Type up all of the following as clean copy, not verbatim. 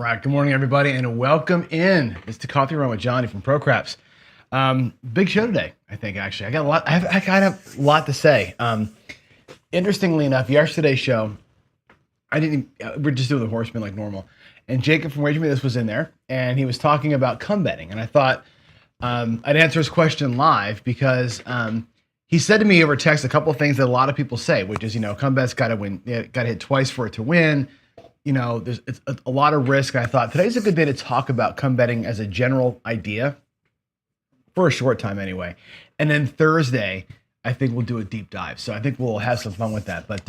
right, good morning, everybody, and welcome in. It's the Coffee Run with Johnny from ProCraps. Big show today, I think. Actually, I got a lot. I kind of a lot to say. Interestingly enough, yesterday's show, I didn't. We're just doing the horseman like normal, and Jacob from Wager Me This was in there, and he was talking about cum betting, and I thought I'd answer his question live because he said to me over text a couple of things that a lot of people say, which is, cum bet's got to win, got to hit twice for it to win. It's a lot of risk. I thought today's a good day to talk about cum betting as a general idea for a short time anyway. And then Thursday, I think we'll do a deep dive. So I think we'll have some fun with that. But,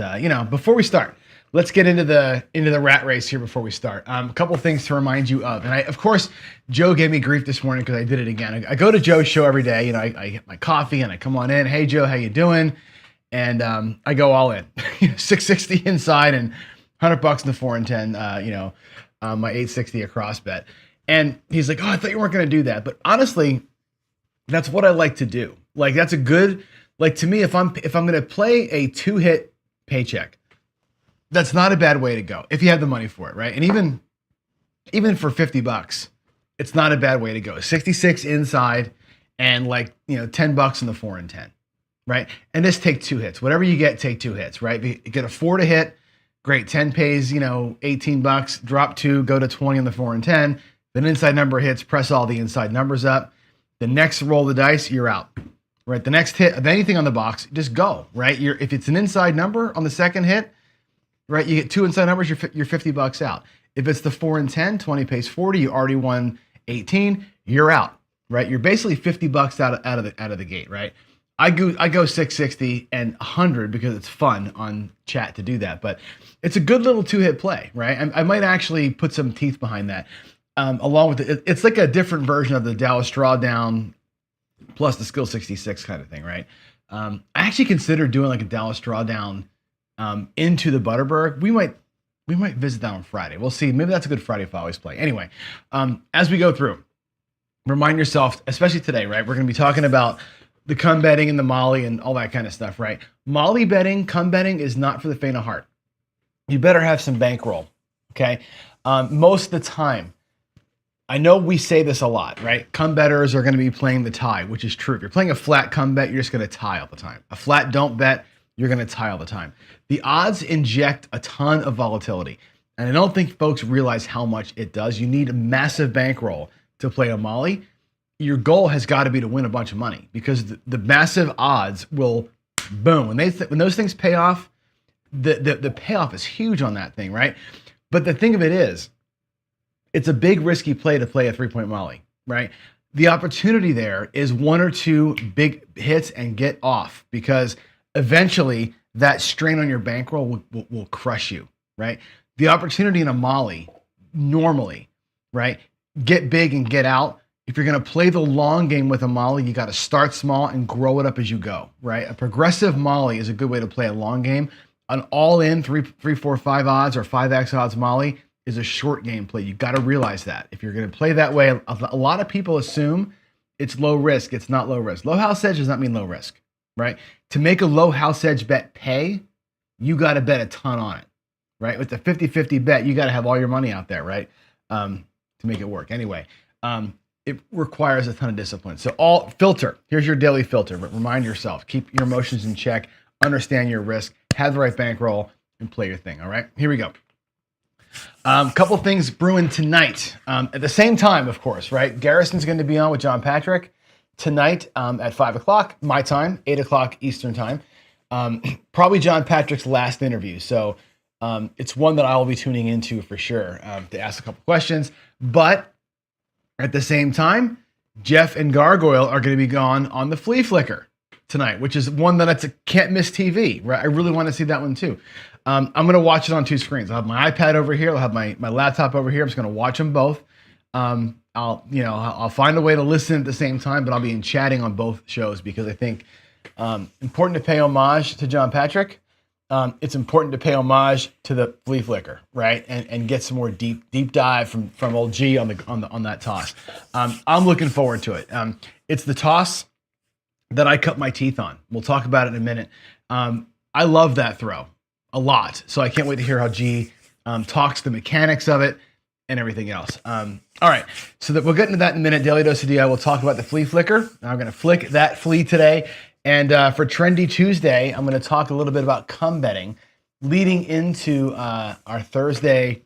before we start, let's get into the rat race here before we start. A couple things to remind you of. And of course, Joe gave me grief this morning because I did it again. I go to Joe's show every day. I get my coffee and I come on in. Hey, Joe, how you doing? And I go all in. 660 inside and $100 in the 4 and 10, my 860 across bet. And he's like, oh, I thought you weren't going to do that. But honestly, that's what I like to do. Like, that's a good, to me, if I'm going to play a 2-hit paycheck, that's not a bad way to go if you have the money for it, right? And even for $50, it's not a bad way to go. 66 inside and $10 in the 4 and 10, right? And just take 2 hits. Whatever you get, take 2 hits, right? You get a 4 to hit. Great, 10 pays, $18, drop 2, go to 20 in the 4 and 10. Then inside number hits, press all the inside numbers up. The next roll of the dice, you're out, right? The next hit of anything on the box, just go, right? If it's an inside number on the second hit, right, you get 2 inside numbers, you're $50 out. If it's the 4 and 10, 20 pays 40, you already won 18, you're out, right? You're basically $50 out of the gate, right? I go 660 and 100 because it's fun on chat to do that, but it's a good little 2-hit play, right? I might actually put some teeth behind that, along with it. It's like a different version of the Dallas Drawdown plus the Skill 66 kind of thing, right? I actually considered doing like a Dallas Drawdown into the Butterberg. We might visit that on Friday. We'll see. Maybe that's a good Friday if I always play. Anyway, as we go through, remind yourself, especially today, right? We're going to be talking about the cum betting and the molly and all that kind of stuff, right? Molly betting, cum betting is not for the faint of heart. You better have some bankroll, okay? Most of the time, I know we say this a lot, right? Cum bettors are going to be playing the tie, which is true. If you're playing a flat cum bet, you're just going to tie all the time. A flat don't bet, you're going to tie all the time. The odds inject a ton of volatility, and I don't think folks realize how much it does. You need a massive bankroll to play a molly. Your goal has got to be to win a bunch of money because the massive odds will boom. When those things pay off, the payoff is huge on that thing, right? But the thing of it is, it's a big risky play to play a 3-point molly, right? The opportunity there is 1 or 2 big hits and get off because eventually that strain on your bankroll will crush you, right? The opportunity in a molly, normally, right? Get big and get out. If you're going to play the long game with a molly, you got to start small and grow it up as you go, right? A progressive molly is a good way to play a long game. An all-in 3, 4, 5 odds or 5x odds molly is a short game play. You got to realize that. If you're going to play that way, a lot of people assume it's low risk. It's not low risk. Low house edge does not mean low risk, right? To make a low house edge bet pay, you got to bet a ton on it, right? With the 50-50 bet, you got to have all your money out there, right? To make it work. Anyway, it requires a ton of discipline. So here's your daily filter. But remind yourself, keep your emotions in check, understand your risk, have the right bankroll, and play your thing. All right, here we go. Couple things brewing tonight. At the same time, of course, right? Garrison's going to be on with John Patrick tonight at 5 o'clock, my time, 8 o'clock Eastern time. Probably John Patrick's last interview. So it's one that I'll be tuning into for sure to ask a couple questions. But at the same time, Jeff and Gargoyle are going to be gone on the Flea Flicker tonight, which is one that it's a can't miss TV, right? I really want to see that one too. I'm going to watch it on 2 screens. I'll have my iPad over here. I'll have my laptop over here. I'm just going to watch them both. I'll find a way to listen at the same time, but I'll be chatting on both shows because I think important to pay homage to John Patrick. It's important to pay homage to the Flea Flicker, right? And get some more deep dive from old G on that toss. I'm looking forward to it. It's the toss that I cut my teeth on. We'll talk about it in a minute. I love that throw a lot, so I can't wait to hear how G talks the mechanics of it and everything else. All right, so that we'll get into that in a minute. Daily Dose of DI, we'll talk about the flea flicker. I'm going to flick that flea today. And for Trendy Tuesday, I'm going to talk a little bit about cum betting leading into our Thursday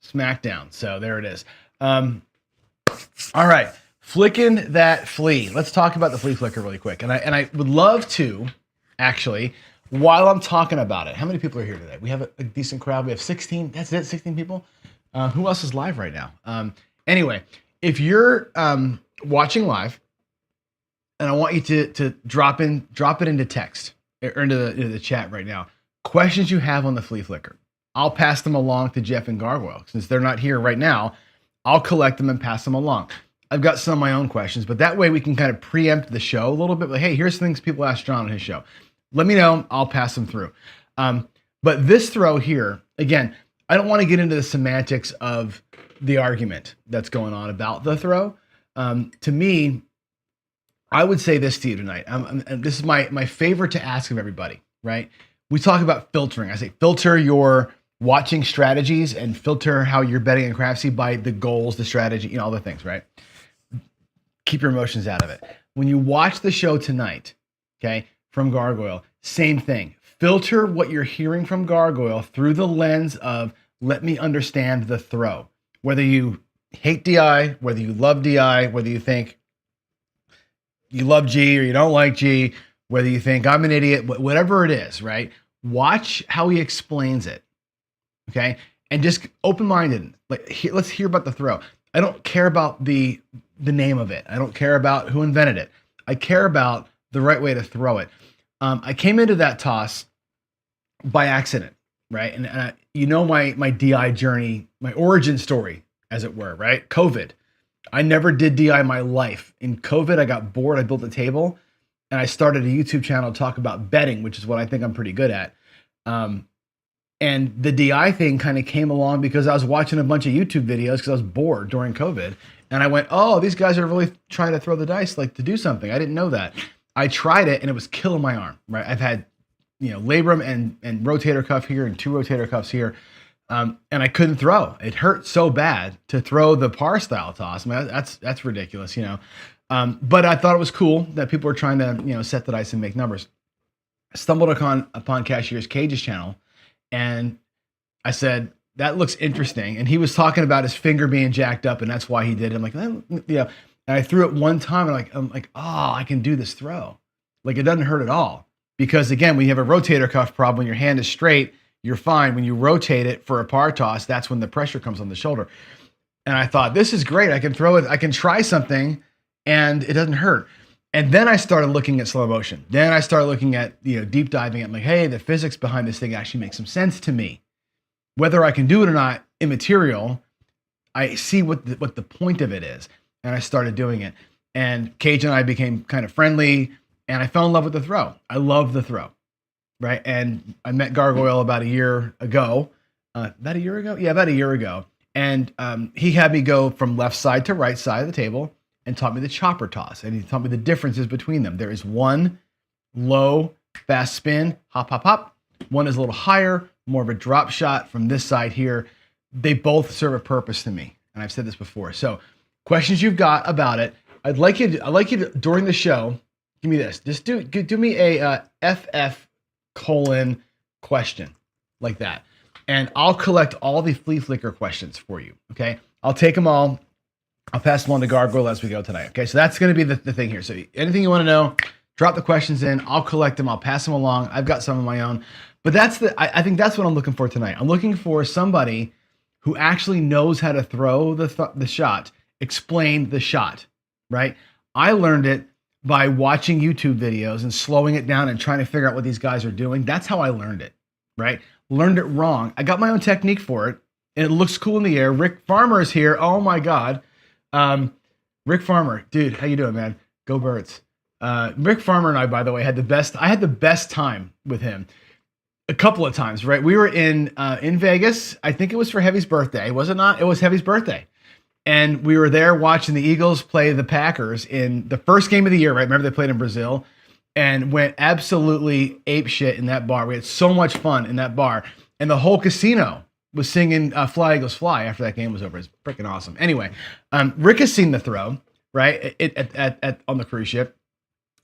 SmackDown. So there it is. All right, flicking that flea. Let's talk about the flea flicker really quick. And I would love to, actually, while I'm talking about it, how many people are here today? We have a decent crowd. We have 16. That's it, 16 people. Who else is live right now? Anyway, if you're watching live, and I want you to drop it into text or into the chat right now. Questions you have on the flea flicker. I'll pass them along to Jeff and Gargoyle. Since they're not here right now, I'll collect them and pass them along. I've got some of my own questions, but that way we can kind of preempt the show a little bit. Like, hey, here's things people ask John on his show. Let me know. I'll pass them through. But this throw here, again, I don't want to get into the semantics of the argument that's going on about the throw. To me, I would say this to you tonight. And this is my favorite to ask of everybody, right? We talk about filtering. I say filter your watching strategies and filter how you're betting in Craftsy by the goals, the strategy, all the things, right? Keep your emotions out of it. When you watch the show tonight, okay, from Gargoyle, same thing. Filter what you're hearing from Gargoyle through the lens of let me understand the throw. Whether you hate DI, whether you love DI, whether you think you love G or you don't like G, whether you think I'm an idiot, whatever it is, right? Watch how he explains it, okay? And just open-minded. Let's hear about the throw. I don't care about the name of it. I don't care about who invented it. I care about the right way to throw it. I came into that toss by accident, right? And my DI journey, my origin story, as it were, right? COVID. I never did DI in my life. In COVID, I got bored. I built a table, and I started a YouTube channel to talk about betting, which is what I think I'm pretty good at. And the DI thing kind of came along because I was watching a bunch of YouTube videos because I was bored during COVID. And I went, oh, these guys are really trying to throw the dice, like to do something. I didn't know that. I tried it, and it was killing my arm, right? I've had, labrum and rotator cuff here and 2 rotator cuffs here. And I couldn't throw. It hurt so bad to throw the par style toss. I mean, that's ridiculous, But I thought it was cool that people were trying to, set the dice and make numbers. I stumbled upon Cashier's Cage's channel, and I said, that looks interesting. And he was talking about his finger being jacked up, and that's why he did it. I'm like, And I threw it one time, and I'm like, oh, I can do this throw. Like, it doesn't hurt at all. Because again, when you have a rotator cuff problem, when your hand is straight, you're fine. When you rotate it for a par toss, that's when the pressure comes on the shoulder. And I thought, this is great. I can throw it. I can try something, and it doesn't hurt. And then I started looking at slow motion. Then I started looking at, deep diving. I'm like, hey, the physics behind this thing actually makes some sense to me. Whether I can do it or not, immaterial. I see what the point of it is. And I started doing it. And Cage and I became kind of friendly, and I fell in love with the throw. I love the throw. Right. And I met Gargoyle about a year ago. About a year ago? Yeah, about a year ago. And he had me go from left side to right side of the table and taught me the chopper toss. And he taught me the differences between them. There is one low, fast spin, hop, hop, hop. One is a little higher, more of a drop shot from this side here. They both serve a purpose to me. And I've said this before. So questions you've got about it. I'd like you to, during the show, give me this. Just do me a FF question like that. And I'll collect all the flea flicker questions for you. Okay. I'll take them all. I'll pass them on to Gargoyle as we go tonight. Okay. So that's going to be the thing here. So anything you want to know, drop the questions in. I'll collect them. I'll pass them along. I've got some of my own, but I think that's what I'm looking for tonight. I'm looking for somebody who actually knows how to throw the shot, explain the shot, right? I learned it by watching YouTube videos and slowing it down and trying to figure out what these guys are doing. That's how I learned it, right? Learned it wrong. I got my own technique for it, and it looks cool in the air. Rick Farmer is here. Oh my God. Rick Farmer, dude, how you doing, man? Go Birds. Rick Farmer and I, by the way, had the best time with him a couple of times, right? We were in Vegas. I think it was for Heavy's birthday. Was it not? It was Heavy's birthday. And we were there watching the Eagles play the Packers in the first game of the year, right? Remember they played in Brazil and went absolutely ape shit in that bar. We had so much fun in that bar. And the whole casino was singing Fly Eagles Fly after that game was over. It's freaking awesome. Anyway, Rick has seen the throw, right, on the cruise ship.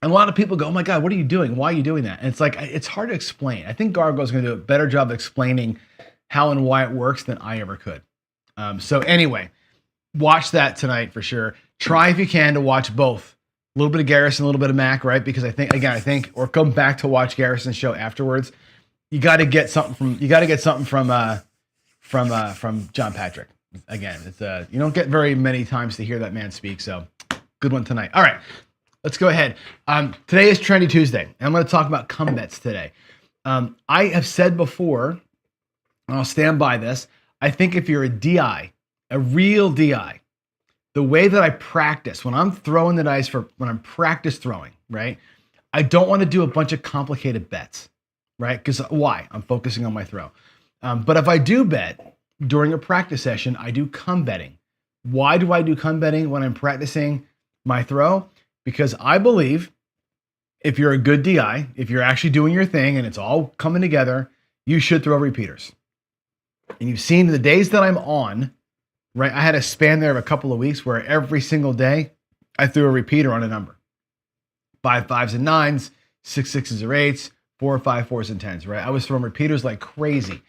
And a lot of people go, oh my God, what are you doing? Why are you doing that? And it's like, it's hard to explain. I think Gargoyle's going to do a better job of explaining how and why it works than I ever could. So anyway, watch that tonight for sure. Try if you can to watch both. A little bit of Garrison, a little bit of Mac, right? Because I think, or come back to watch Garrison's show afterwards. You got to get something from John Patrick. Again, it's you don't get very many times to hear that man speak. So good one tonight. All right. Let's go ahead. Today is Trendy Tuesday, and I'm going to talk about come bets today. I have said before, and I'll stand by this, I think if you're a DI, a real DI, the way that I practice, when I'm throwing the dice when I'm practice throwing, right, I don't want to do a bunch of complicated bets, right? Because why? I'm focusing on my throw. But if I do bet during a practice session, I do come betting. Why do I do come betting when I'm practicing my throw? Because I believe if you're a good DI, if you're actually doing your thing and it's all coming together, you should throw repeaters. And you've seen the days that I'm on, right? I had a span there of a couple of weeks where every single day I threw a repeater on a number. 5 5s and 9s, 6 6s or 8s, 4 5 4s and 10s, right? I was throwing repeaters like crazy.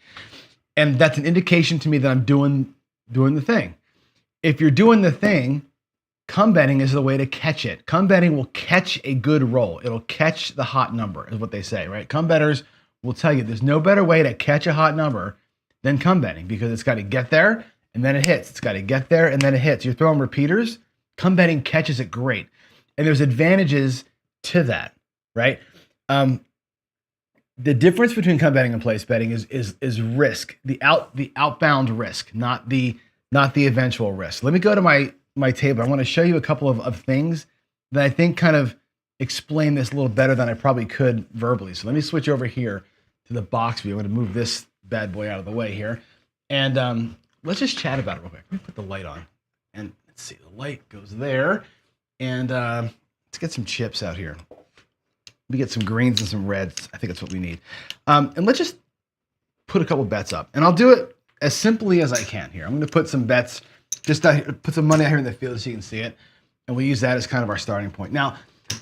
And that's an indication to me that I'm doing the thing. If you're doing the thing, come betting is the way to catch it. Come betting will catch a good roll. It'll catch the hot number, is what they say, right? Come bettors will tell you there's no better way to catch a hot number than come betting, because it's got to get there and then it hits. It's got to get there and then it hits. You're throwing repeaters, come betting catches it great. And there's advantages to that, right? The difference between come betting and place betting is risk, the outbound risk, not the eventual risk. Let me go to my table. I want to show you a couple of things that I think kind of explain this a little better than I probably could verbally. So let me switch over here to the box view. I'm going to move this bad boy out of the way here. And let's just chat about it real quick. Let me put the light on. And let's see, the light goes there. And let's get some chips out here. We get some greens and some reds. I think that's what we need. And let's just put a couple bets up. And I'll do it as simply as I can here. I'm going to put some bets, just put some money out here in the field so you can see it. And we'll use that as kind of our starting point. Now,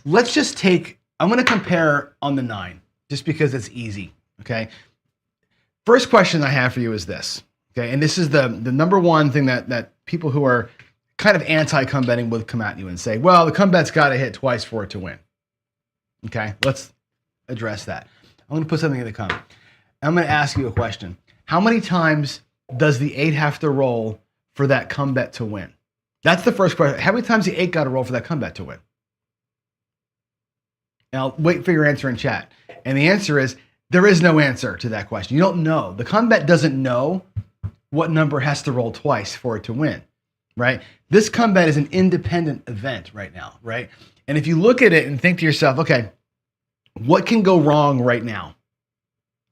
let's just I'm going to compare on the 9, just because it's easy, okay? First question I have for you is this, okay? And this is the number one thing that people who are kind of anti-come betting would come at you and say, well, the come bet's got to hit twice for it to win. Okay, let's address that. I'm going to put something in the come. I'm going to ask you a question. How many times does the 8 have to roll for that come bet to win? That's the first question. How many times the 8 got to roll for that come bet to win? And I'll wait for your answer in chat. And the answer is, there is no answer to that question. You don't know. The come bet doesn't know what number has to roll twice for it to win, right? This come bet is an independent event right now, right? And if you look at it and think to yourself, okay, what can go wrong right now?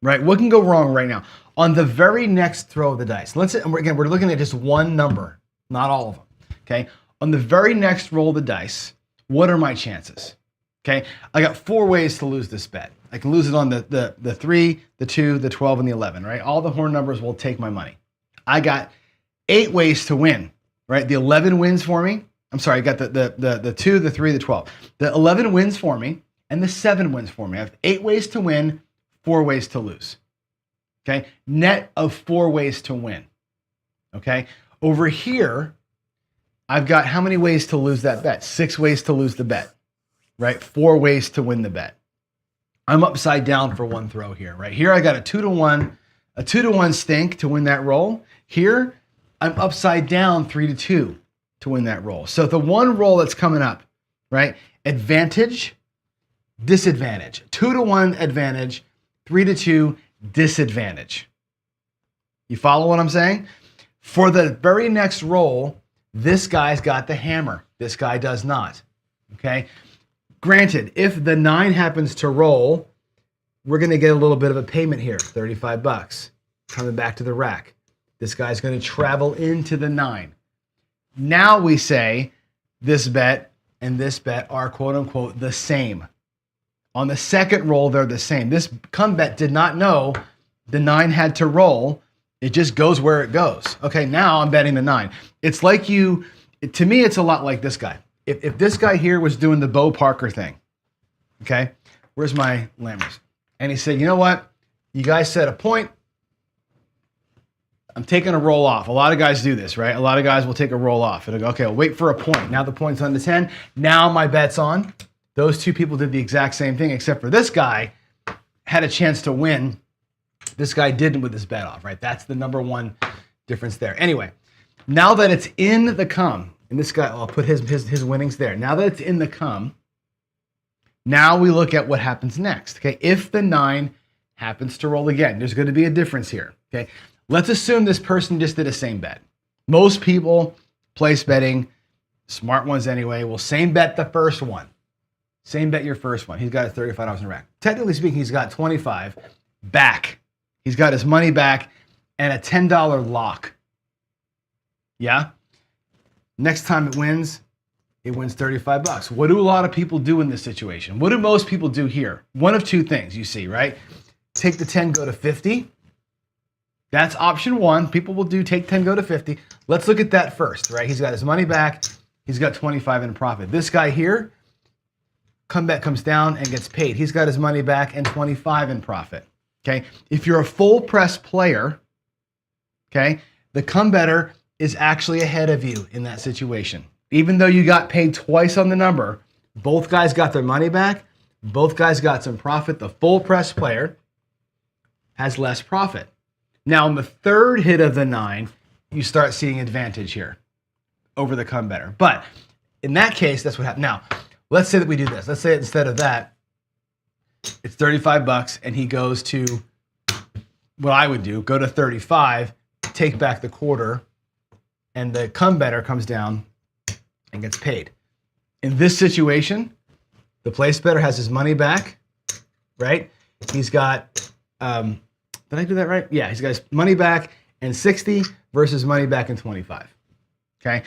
Right? What can go wrong right now? On the very next throw of the dice, let's say, again, we're looking at just one number, not all of them. Okay. On the very next roll of the dice, what are my chances? Okay. I got 4 ways to lose this bet. I can lose it on the 3, the 2, the 12, and the 11, right? All the horn numbers will take my money. I got 8 ways to win, right? The 11 wins for me. I'm sorry, I got the 2, the 3, the 12. The 11 wins for me, and the 7 wins for me. I have 8 ways to win, 4 ways to lose. Okay? Net of 4 ways to win. Okay? Over here, I've got how many ways to lose that bet? 6 ways to lose the bet. Right? 4 ways to win the bet. I'm upside down for one throw here. Right? Here I got a 2-to-1 stink to win that roll. Here, I'm upside down 3-2. To win that roll. So the one roll that's coming up, right? Advantage, disadvantage. 2-to-1 advantage, 3-2 disadvantage. You follow what I'm saying? For the very next roll, this guy's got the hammer. This guy does not. Okay? Granted, if the 9 happens to roll, we're going to get a little bit of a payment here, $35 coming back to the rack. This guy's going to travel into the 9. Now we say this bet and this bet are quote unquote the same. On the second roll, they're the same. This come bet did not know the 9 had to roll It just goes where it goes. Okay, now I'm betting the 9. It's like to me, it's a lot like this guy. If this guy here was doing the Bo Parker thing, okay, where's my Lammers? And he said, you know what? You guys set a point. I'm taking a roll off. A lot of guys do this, right? A lot of guys will take a roll off. It'll go, okay, I'll wait for a point. Now the point's on the 10. Now my bet's on. Those two people did the exact same thing, except for this guy had a chance to win. This guy didn't with his bet off, right? That's the number one difference there. Anyway, now that it's in the come, and this guy, I'll put his winnings there. Now that it's in the come, now we look at what happens next, okay? If the 9 happens to roll again, there's going to be a difference here, okay? Let's assume this person just did a same bet. Most people place betting, smart ones anyway, will same bet the first one. Same bet your first one. He's got $35 in the rack. Technically speaking, he's got 25 back. He's got his money back and a $10 lock. Yeah? Next time it wins 35 bucks. What do a lot of people do in this situation? What do most people do here? One of two things you see, right? Take the 10, go to 50. That's option one. People will do take 10, go to 50. Let's look at that first, right? He's got his money back. He's got 25 in profit. This guy here, comeback comes down and gets paid. He's got his money back and 25 in profit. Okay. If you're a full press player, okay, the come better is actually ahead of you in that situation. Even though you got paid twice on the number, both guys got their money back. Both guys got some profit. The full press player has less profit. Now, on the third hit of the 9, you start seeing advantage here over the come better. But in that case, that's what happened. Now, let's say that we do this. Let's say instead of that, it's 35 bucks and he goes to what I would do, go to 35, take back the quarter, and the come better comes down and gets paid. In this situation, the place better has his money back, right? He's got, did I do that right? Yeah, he's got his money back and 60 versus money back and 25, okay?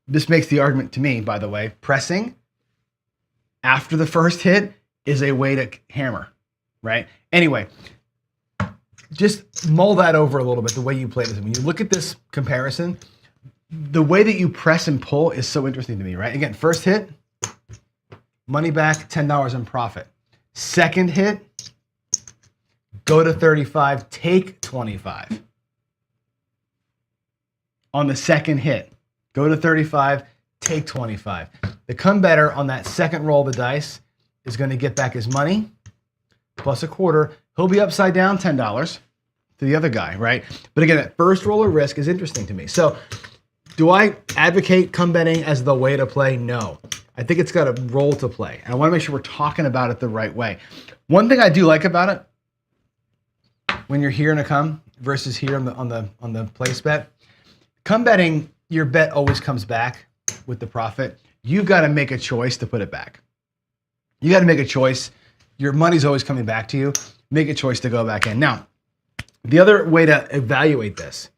This makes the argument to me, by the way, pressing after the first hit is a way to hammer, right? Anyway, just mull that over a little bit, the way you play this. When you look at this comparison, the way that you press and pull is so interesting to me, right? Again, first hit, money back, $10 in profit. Second hit, go to 35, take 25. On the second hit, go to 35, take 25. The come better on that second roll of the dice is going to get back his money plus a quarter. He'll be upside down $10 to the other guy, right? But again, that first roll of risk is interesting to me. So do I advocate come betting as the way to play? No. I think it's got a role to play. And I want to make sure we're talking about it the right way. One thing I do like about it, when you're here in a come versus here on the place bet, come betting, your bet always comes back with the profit. You've got to make a choice to put it back. You got to make a choice. Your money's always coming back to you. Make a choice to go back in. Now, the other way to evaluate this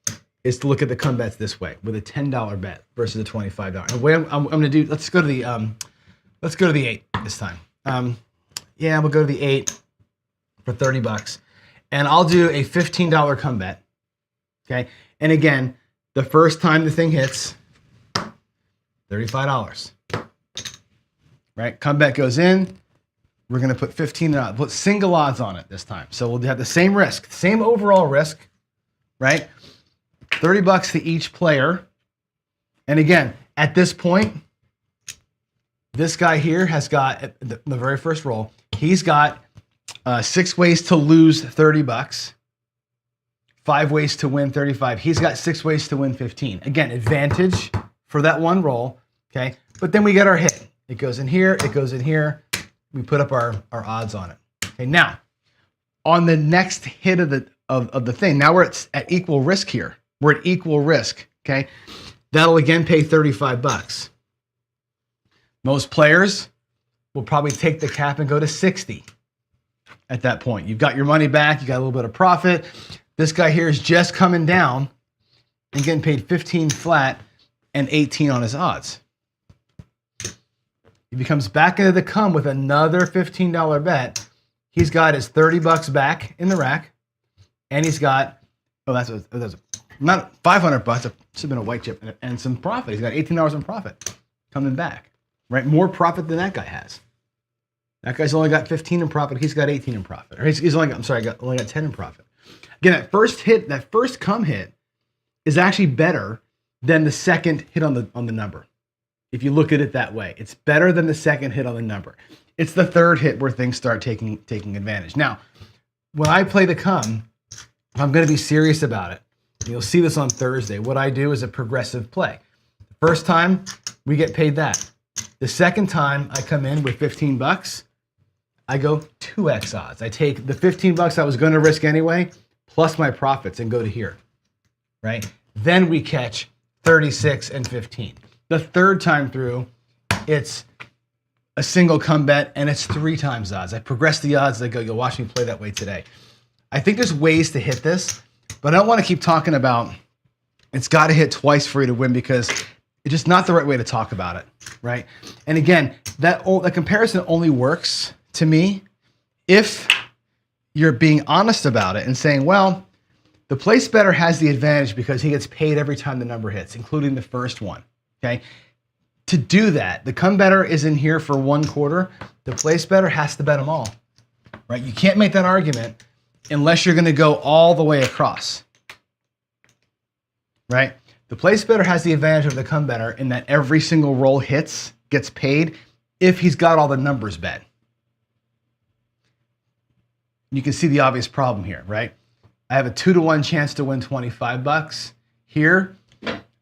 is to look at the come bets this way, with a $10 bet versus a $25. The way I'm going to do, let's go to the 8 this time. Yeah, we'll go to the 8 for 30 bucks. And I'll do a $15 come bet. Okay. And again, the first time the thing hits, $35. Right? Come bet goes in. We're going to put 15 odds, put single odds on it this time. So we'll have the same risk, same overall risk, right? 30 bucks to each player. And again, at this point, this guy here has got the very first roll. He's got 6 ways to lose 30 bucks, 5 ways to win 35. He's got 6 ways to win 15. Again, advantage for that one roll. Okay. But then we get our hit. It goes in here. It goes in here. We put up our odds on it. Okay. Now, on the next hit of the thing, now we're at equal risk here. We're at equal risk. Okay. That'll again pay 35 bucks. Most players will probably take the cap and go to 60 at that point. You've got your money back. You got a little bit of profit. This guy here is just coming down and getting paid 15 flat and 18 on his odds. He becomes back into the come with another $15 bet. He's got his 30 bucks back in the rack, and he's got Oh, that's not 500 bucks. It should have been a white chip and some profit. He's got $18 in profit coming back, right? More profit than that guy has. That guy's only got 15 in profit. He's got 18 in profit. Or he's only got 10 in profit. Again, that first come hit is actually better than the second hit on the number. If you look at it that way, it's better than the second hit on the number. It's the third hit where things start taking advantage. Now, when I play the come, if I'm going to be serious about it, you'll see this on Thursday. What I do is a progressive play. The first time, we get paid that. The second time I come in with 15 bucks, I go 2x odds. I take the 15 bucks I was going to risk anyway, plus my profits and go to here, right? Then we catch 36 and 15. The third time through, it's a single come bet and it's 3 times odds. I progress the odds. I go, you'll watch me play that way today. I think there's ways to hit this, but I don't want to keep talking about it's got to hit twice for you to win because it's just not the right way to talk about it, right? And again, that comparison only works to me if you're being honest about it and saying, well, the place better has the advantage because he gets paid every time the number hits, including the first one, okay? To do that, the come better is in here for 1 quarter. The place better has to bet them all, right? You can't make that argument unless you're going to go all the way across, right? The place better has the advantage of the come better in that every single roll hits, gets paid if he's got all the numbers bet. You can see the obvious problem here, right? I have a 2-to-1 chance to win 25 bucks. Here,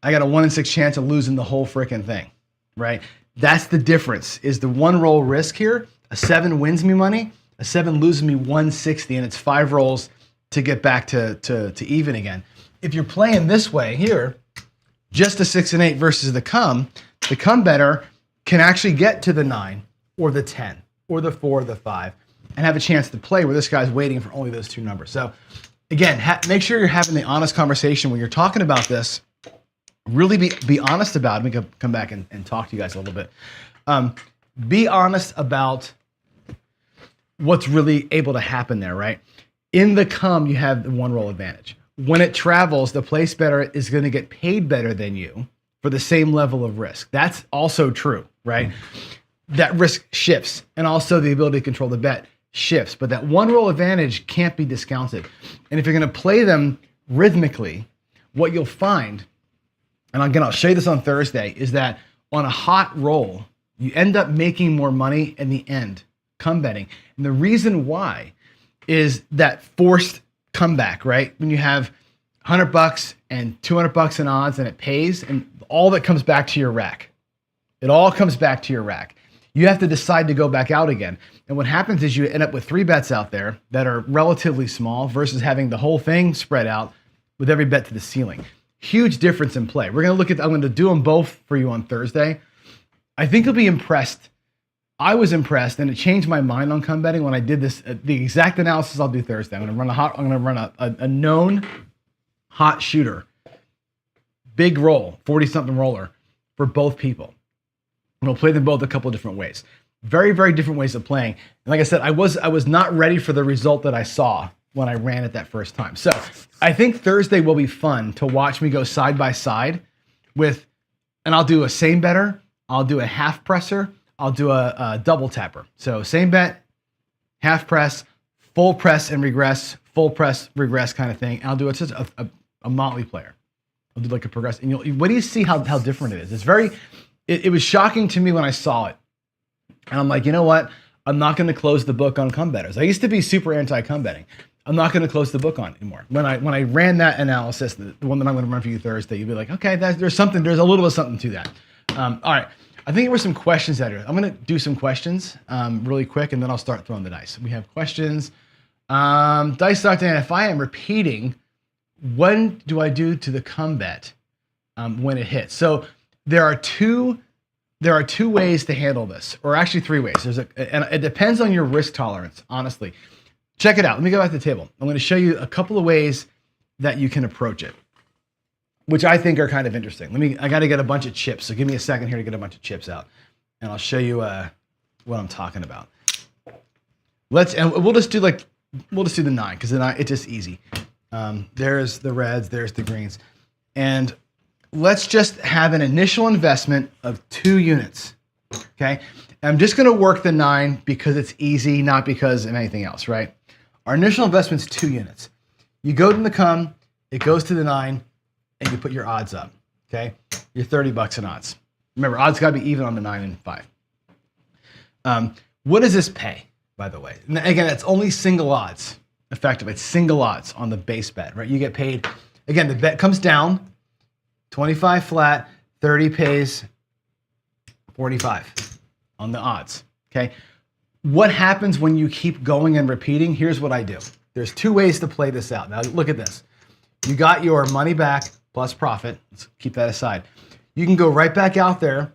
I got a 1 in 6 chance of losing the whole freaking thing, right? That's the difference, is the 1 roll risk here. A 7 wins me money, a 7 loses me 160, and it's 5 rolls to get back to even again. If you're playing this way here, just the 6 and 8 versus the come better can actually get to the 9 or the 10 or the 4 or the 5 and have a chance to play where this guy's waiting for only those 2 numbers. So again, make sure you're having the honest conversation when you're talking about this. Really be honest about it. We can come back and talk to you guys a little bit. Be honest about what's really able to happen there, right? In the come, you have the 1 roll advantage. When it travels, the place better is going to get paid better than you for the same level of risk. That's also true, right? That risk shifts, and also the ability to control the bet shifts. But that 1 roll advantage can't be discounted. And if you're going to play them rhythmically, what you'll find, and again, I'll show you this on Thursday, is that on a hot roll, you end up making more money in the end, come betting. And the reason why is that forced comeback, right? When you have 100 bucks and 200 bucks in odds and it pays, and all that comes back to your rack. It all comes back to your rack. You have to decide to go back out again. And what happens is you end up with 3 bets out there that are relatively small versus having the whole thing spread out with every bet to the ceiling. Huge difference in play. We're going to look at, I'm going to do them both for you on Thursday. I think you'll be impressed. I was impressed, and it changed my mind on come betting when I did this. The exact analysis I'll do Thursday. I'm going to run a known hot shooter, big roll, 40-something roller for both people. And we'll play them both a couple of different ways. Very, very different ways of playing. And like I said, I was not ready for the result that I saw when I ran it that first time. So I think Thursday will be fun to watch me go side by side with, and I'll do a same better, I'll do a half presser, I'll do a double tapper. So same bet, half press, full press and regress, full press, regress kind of thing. And I'll do just a motley player. I'll do like a progress. And what do you see how different it is? It's very, it was shocking to me when I saw it. And I'm like, you know what? I'm not going to close the book on come bettors. I used to be super anti-come betting. I'm not going to close the book on it anymore. When I ran that analysis, the one that I'm going to run for you Thursday, you'll be like, okay, there's a little bit of something to that. All right. I think there were some questions out here. I'm going to do some questions really quick, and then I'll start throwing the dice. We have questions. Dice Dr. Dan, if I am repeating, when do I do to the come bet when it hits? So there are two ways to handle this, or actually 3 ways. And it depends on your risk tolerance, honestly. Check it out. Let me go back to the table. I'm going to show you a couple of ways that you can approach it, which I think are kind of interesting. I got to get a bunch of chips. So give me a second here to get a bunch of chips out, and I'll show you what I'm talking about. We'll just do the 9 because then it's just easy. There's the reds, there's the greens. And let's just have an initial investment of 2 units, okay? And I'm just gonna work the 9 because it's easy, not because of anything else, right? Our initial investment's 2 units. You go to the come, it goes to the 9, and you put your odds up, okay? You're 30 bucks in odds. Remember, odds gotta be even on the 9 and 5. What does this pay, by the way? And again, it's only single odds, effectively. It's single odds on the base bet, right? You get paid, again, the bet comes down, 25 flat, 30 pays 45 on the odds, okay? What happens when you keep going and repeating? Here's what I do. There's 2 ways to play this out. Now, look at this. You got your money back plus profit. Let's keep that aside. You can go right back out there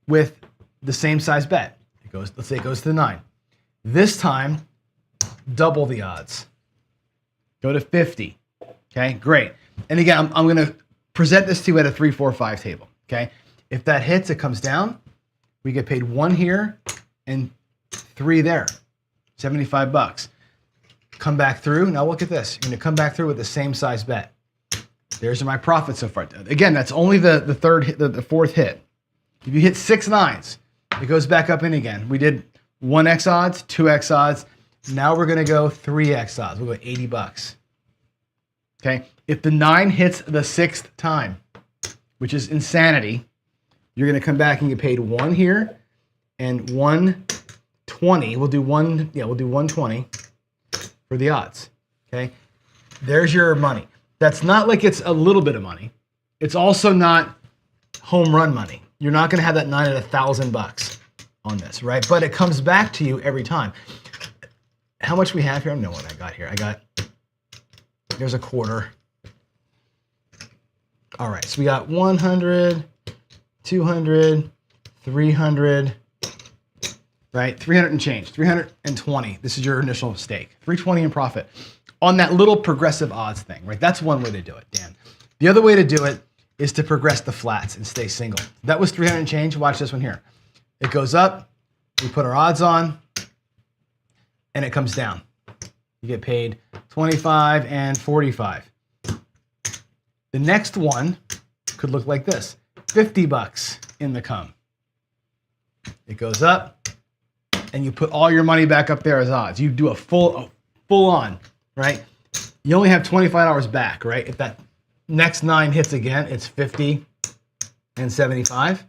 with the same size bet. It goes, let's say it goes to the 9. This time, double the odds. Go to 50. Okay, great. And again, I'm going to present this to you at a 3, 4, 5 table. Okay, if that hits, it comes down. We get paid 1 here and 3 there. 75 bucks. Come back through. Now look at this. You're going to come back through with the same size bet. There's my profit so far. Again, that's only the third hit, the fourth hit. If you hit 6 9s, it goes back up in again. We did 1x odds, 2x odds. Now we're going to go 3x odds. We'll go 80 bucks. Okay. If the 9 hits the 6th time, which is insanity, you're going to come back and get paid 1 here and 120. We'll do 120 for the odds. Okay. There's your money. That's not like it's a little bit of money. It's also not home run money. You're not going to have that 9 at $1,000 on this, right? But it comes back to you every time. How much we have here? I don't know what I got here. There's a quarter. All right, so we got 100, 200, 300, right? 300 and change, 320. This is your initial stake. 320 in profit on that little progressive odds thing, right? That's one way to do it, Dan. The other way to do it is to progress the flats and stay single. That was 300 and change. Watch this one here. It goes up, we put our odds on, and it comes down. You get paid 25 and 45. The next one could look like this. 50 bucks in the come. It goes up, and you put all your money back up there as odds. You do a full on, right? You only have $25 back, right? If that next 9 hits again, it's 50 and 75.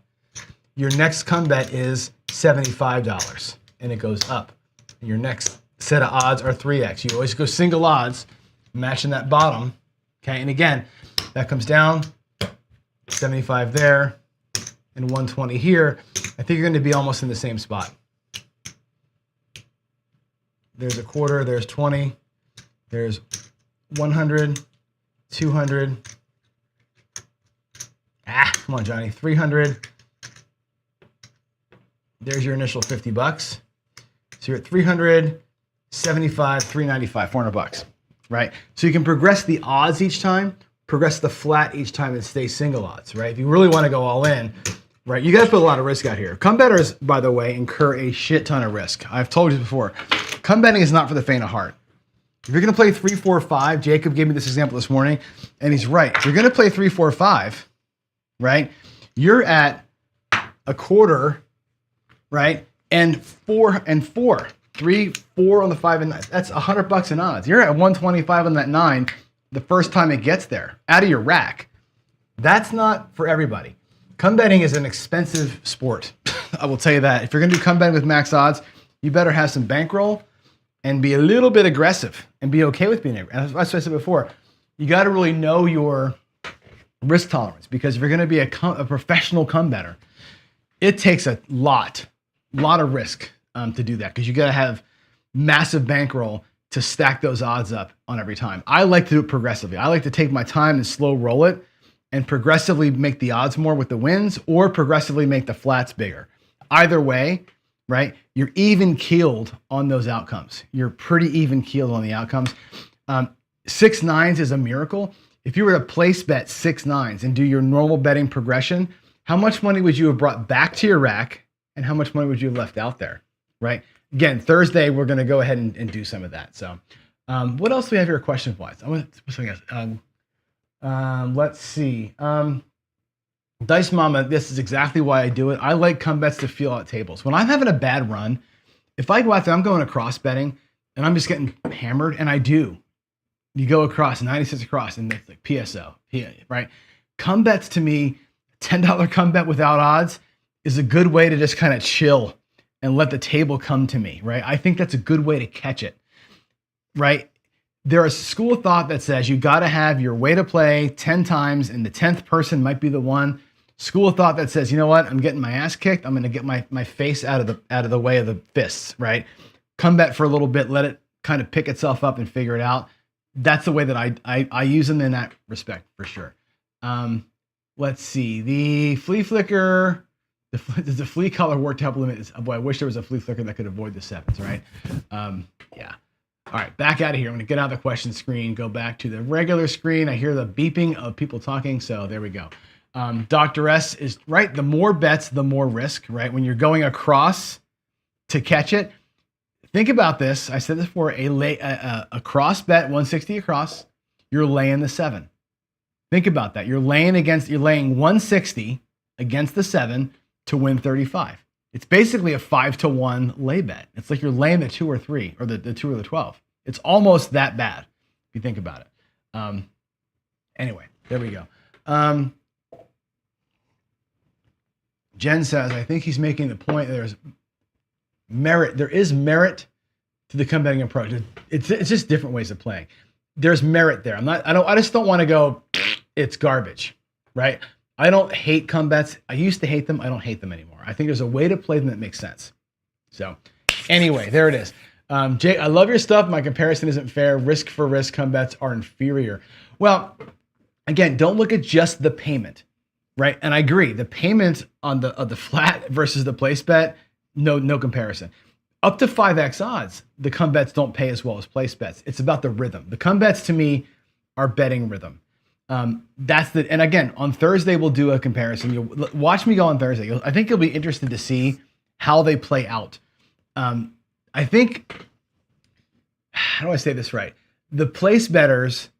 Your next come bet is $75, and it goes up. And your next set of odds are 3x. You always go single odds, matching that bottom. Okay, and again, that comes down, 75 there, and 120 here. I think you're going to be almost in the same spot. There's a quarter, there's 20, there's 100, 200. Come on, Johnny, 300. There's your initial 50 bucks. So you're at 300, 75, 395, 400 bucks, right? So you can progress the odds each time, progress the flat each time, and stay single odds, right? If you really want to go all in, right, you guys put a lot of risk out here. Come bettors, by the way, incur a shit ton of risk. I've told you before, come betting is not for the faint of heart. If you're going to play 3, 4, 5, Jacob gave me this example this morning, and he's right. If you're going to play 3, 4, 5, right, you're at a quarter, right, and 4 and 4. 3, 4 on the 5 and 9. That's $100 in odds. You're at 125 on that 9 the first time it gets there, out of your rack. That's not for everybody. Come betting is an expensive sport. I will tell you that. If you're going to do come betting with max odds, you better have some bankroll and be a little bit aggressive and be okay with being aggressive. That's what I said before. You got to really know your risk tolerance, because if you're going to be a professional come better, it takes a lot of risk to do that, because you got to have massive bankroll to stack those odds up on every time. I like to do it progressively. I like to take my time and slow roll it and progressively make the odds more with the wins, or progressively make the flats bigger. Either way, right, you're even keeled on those outcomes. You're pretty even keeled on the outcomes. 6 9s is a miracle. If you were to place bet 6 9s and do your normal betting progression, how much money would you have brought back to your rack, and how much money would you have left out there, right? Again, Thursday, we're going to go ahead and do some of that. So What else do we have here question-wise? Let's see. Dice Mama, this is exactly why I do it. I like come bets to feel out tables. When I'm having a bad run, if I go out there, I'm going across betting, and I'm just getting hammered, and I do. You go across, 96 across, and it's like PSO, right? Come bets to me, $10 come bet without odds is a good way to just kind of chill and let the table come to me, right? I think that's a good way to catch it, right? There's a school of thought that says you got to have your way to play 10 times, and the 10th person might be the one. School of thought that says, you know what? I'm getting my ass kicked. I'm going to get my face out of the way of the fists, right? Come bet for a little bit, let it kind of pick itself up and figure it out. That's the way that I use them in that respect for sure. Let's see. The flea flicker, does the flea color work to help limit? Boy, I wish there was a flea flicker that could avoid the sevens, right? Yeah. All right, back out of here. I'm going to get out of the question screen, go back to the regular screen. I hear the beeping of people talking, so there we go. Dr. S is right. The more bets, the more risk, right? When you're going across to catch it, think about this. I said this before, a cross bet, 160 across, you're laying the 7. Think about that. You're laying 160 against the 7 to win 35. It's basically a 5-to-1 lay bet. It's like you're laying the 2 or 3, or the 2 or the 12. It's almost that bad if you think about it. Anyway, there we go. Jen says, I think he's making the point that there is merit to the come betting approach. It's just different ways of playing. There's merit there. I just don't want to go, it's garbage, right? I don't hate come bets. I used to hate them. I don't hate them anymore. I think there's a way to play them that makes sense. So anyway, there it is. Jay, I love your stuff. My comparison isn't fair. Risk for risk come bets are inferior. Well, again, don't look at just the payment. Right, and I agree. The payment on the flat versus the place bet, no comparison. Up to 5x odds, the come bets don't pay as well as place bets. It's about the rhythm. The come bets to me are betting rhythm. And again, on Thursday we'll do a comparison. You'll watch me go on Thursday. I think you'll be interested to see how they play out. I think, how do I say this right? The place bettors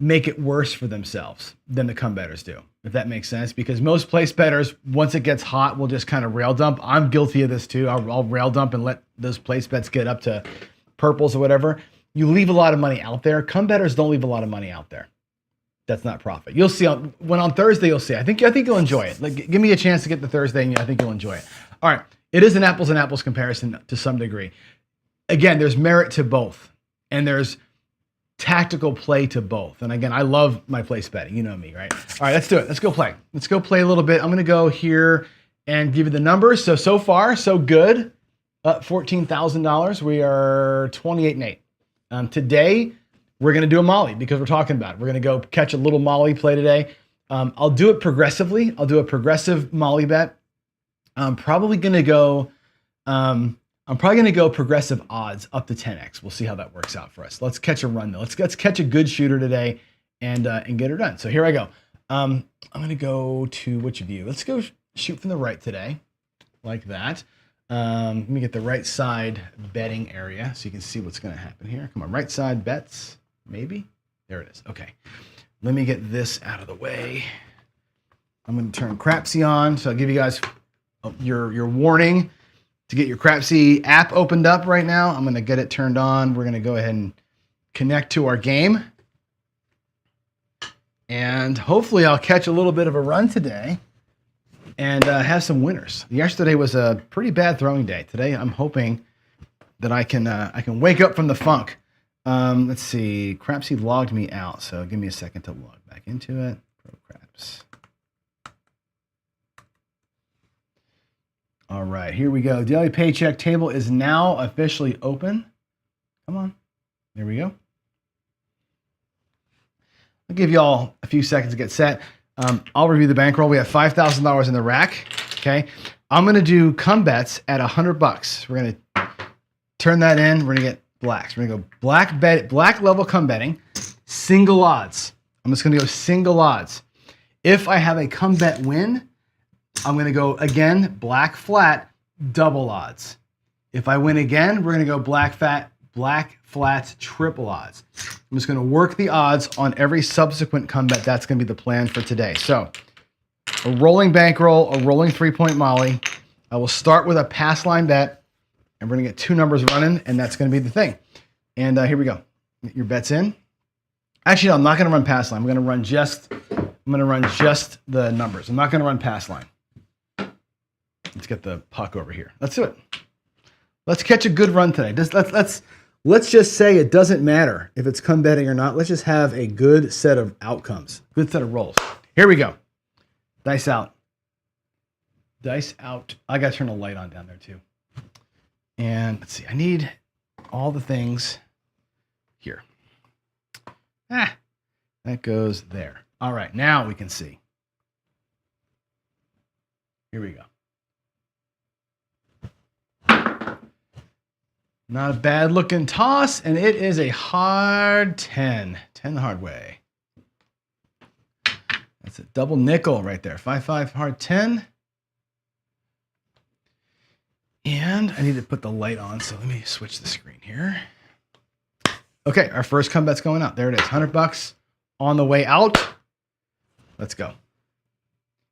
make it worse for themselves than the come bettors do, if that makes sense, because most place bettors, once it gets hot, will just kind of rail dump. I'm guilty of this too. I'll rail dump and let those place bets get up to purples or whatever. You leave a lot of money out there. Come bettors don't leave a lot of money out there. That's not profit. You'll see on Thursday, you'll see. I think you'll enjoy it. Like, give me a chance to get to Thursday, and I think you'll enjoy it. All right. It is an apples and apples comparison to some degree. Again, there's merit to both, and there's tactical play to both. And again, I love my place betting. You know me, right? All right, let's do it. Let's go play. Let's go play a little bit. I'm going to go here and give you the numbers. So far, so good. $14,000. We are 28-8. Today, we're going to do a Molly because we're talking about it. We're going to go catch a little Molly play today. I'll do it progressively. I'll do a progressive Molly bet. I'm probably going to go progressive odds up to 10x. We'll see how that works out for us. Let's catch a run though. Let's catch a good shooter today and get her done. So here I go. I'm going to go to which view? Let's go shoot from the right today, like that. Let me get the right side betting area so you can see what's going to happen here. Come on, right side bets, maybe. There it is. Okay. Let me get this out of the way. I'm going to turn Crapsy on. So I'll give you guys your warning to get your Crapsy app opened up right now. I'm going to get it turned on. We're going to go ahead and connect to our game. And hopefully I'll catch a little bit of a run today and have some winners. Yesterday was a pretty bad throwing day. Today I'm hoping that I can wake up from the funk. Let's see. Crapsy logged me out, so give me a second to log back into it. Pro Craps. All right, here we go. Daily Paycheck table is now officially open. Come on. There we go. I'll give you all a few seconds to get set. I'll review the bankroll. We have $5,000 in the rack. Okay. I'm going to do come bets at $100. We're going to turn that in. We're going to get blacks. We're going to go black level come betting, single odds. I'm just going to go single odds. If I have a come bet win, I'm going to go again, black flat, double odds. If I win again, we're going to go black black flats triple odds. I'm just going to work the odds on every subsequent come bet. That's going to be the plan for today. So a rolling bankroll, a rolling 3-point molly. I will start with a pass line bet, and we're going to get 2 numbers running, and that's going to be the thing. And here we go. Get your bets in. Actually, no, I'm not going to run pass line. I'm going to run just the numbers. I'm not going to run pass line. Let's get the puck over here. Let's do it. Let's catch a good run today. Let's just say it doesn't matter if it's come betting or not. Let's just have a good set of outcomes, good set of rolls. Here we go. Dice out. Dice out. I got to turn the light on down there too. And let's see. I need all the things here. That goes there. All right. Now we can see. Here we go. Not a bad looking toss, and it is a hard 10. 10 the hard way. That's a double nickel right there. 5-5 hard 10. And I need to put the light on, so let me switch the screen here. Okay, our first come bet's going out. There it is, $100 on the way out. Let's go.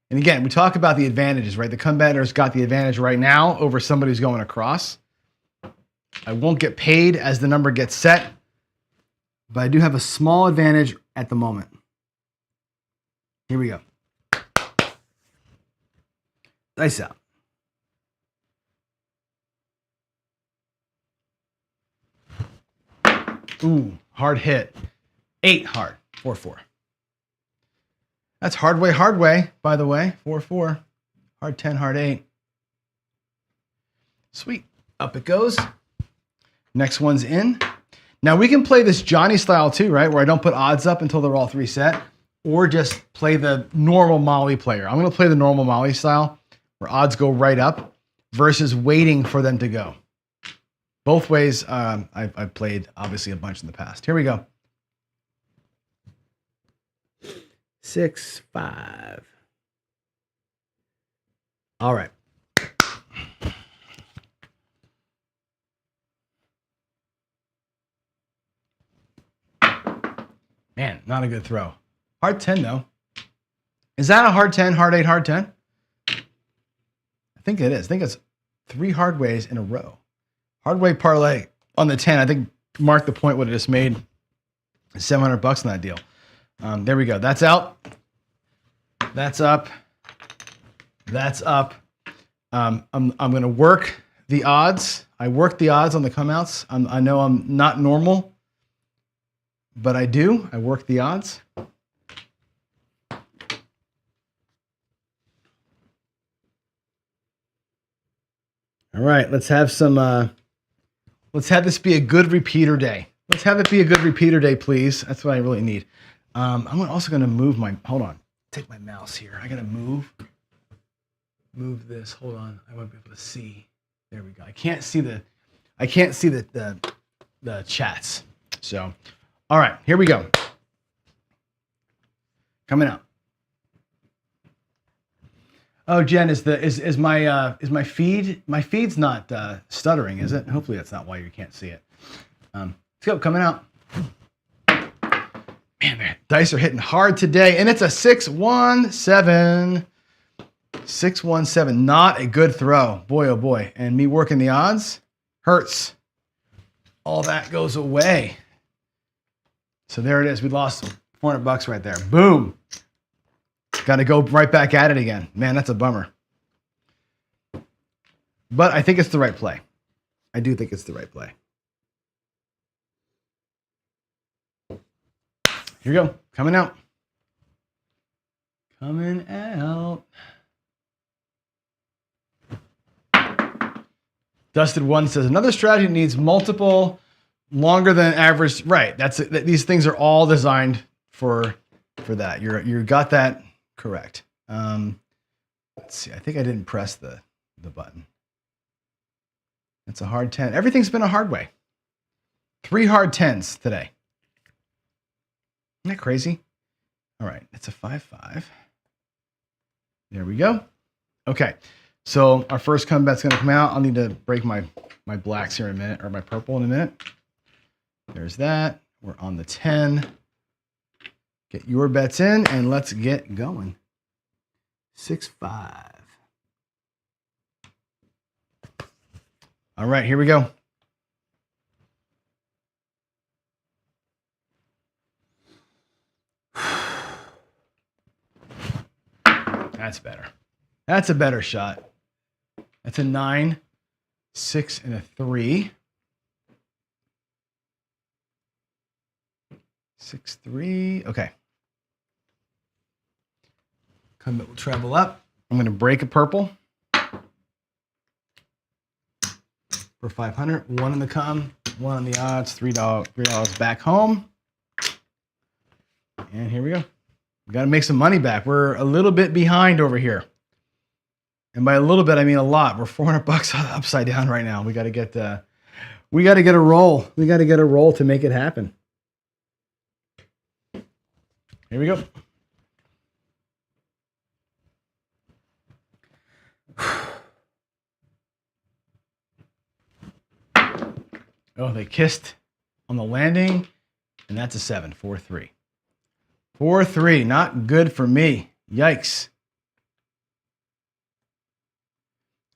And again, we talk about the advantages, right? The come better's got the advantage right now over somebody who's going across. I won't get paid as the number gets set, but I do have a small advantage at the moment. Here we go. Dice out. Ooh, hard hit. 8 hard. 4-4. That's hard way, by the way. 4-4. Hard 10, hard 8. Sweet. Up it goes. Next one's in. Now we can play this Johnny style too, right? Where I don't put odds up until they're all 3 set, or just play the normal Molly player. I'm going to play the normal Molly style where odds go right up versus waiting for them to go. Both ways, I've played obviously a bunch in the past. Here we go. 6-5. All right. Man, not a good throw. Hard 10, though. Is that a hard 10, hard 8, hard 10? I think it is. I think it's 3 hard ways in a row. Hard way parlay on the 10. I think Mark the point would have just made $700 on that deal. There we go. That's out. That's up. That's up. I'm going to work the odds. I work the odds on the come-outs. I know I'm not normal, but I do. I work the odds. All right, let's have some. Let's have this be a good repeater day. Let's have it be a good repeater day, please. That's what I really need. I'm also going to move my. Hold on. Take my mouse here. I got to move this. Hold on. I won't be able to see. There we go. I can't see the chats. So, all right, here we go. Coming out. Oh, Jen, is my feed? My feed's not stuttering, is it? Hopefully that's not why you can't see it. Let's go. Coming out. Man, the dice are hitting hard today, and it's a 6-1-7. 6-1-7. Not a good throw. Boy, oh boy. And me working the odds hurts. All that goes away. So there it is. We lost $400 right there. Boom. Got to go right back at it again. Man, that's a bummer. But I think it's the right play. I do think it's the right play. Here we go. Coming out. Coming out. Dusted One says, another strategy needs multiple longer than average. Right. These things are all designed for that. You got that correct. Let's see. I think I didn't press the button. It's a hard 10. Everything's been a hard way. 3 hard 10s today. Isn't that crazy? All right. It's a 5-5. There we go. Okay. So our first come bet's going to come out. I'll need to break my blacks here in a minute, or my purple in a minute. There's that. We're on the 10. Get your bets in and let's get going. 6-5. All right, here we go. That's better. That's a better shot. That's a 9, 6, and a 3. 6, 3. Okay. Come, we'll travel up. I'm going to break a purple for 500. 1 in the come, 1 on the odds, $3 back home. And here we go. We got to make some money back. We're a little bit behind over here. And by a little bit, I mean a lot. We're $400 upside down right now. We got to get a roll. We got to get a roll to make it happen. Here we go. Oh, they kissed on the landing, and that's a 7, 4-3. 4-3, not good for me. Yikes.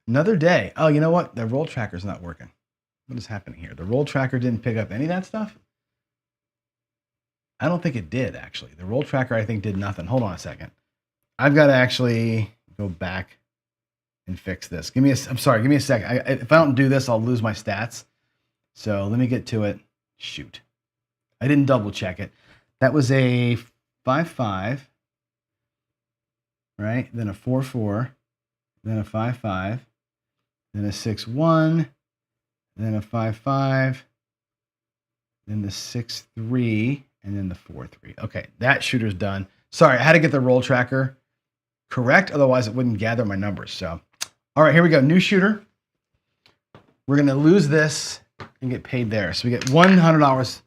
Another day. Oh, you know what? The roll tracker's not working. What is happening here? The roll tracker didn't pick up any of that stuff? I don't think it did, actually. The roll tracker, I think, did nothing. Hold on a second. I've got to actually go back and fix this. Give me a second. If I don't do this, I'll lose my stats. So let me get to it. Shoot. I didn't double check it. That was a 5-5, right? Then a 4-4, then a 5-5, then a 6-1, then a 5-5, then the 6-3, and then the 4-3. Okay, that shooter's done. Sorry, I had to get the roll tracker correct, otherwise it wouldn't gather my numbers. So, all right, here we go. New shooter. We're going to lose this and get paid there. So we get $100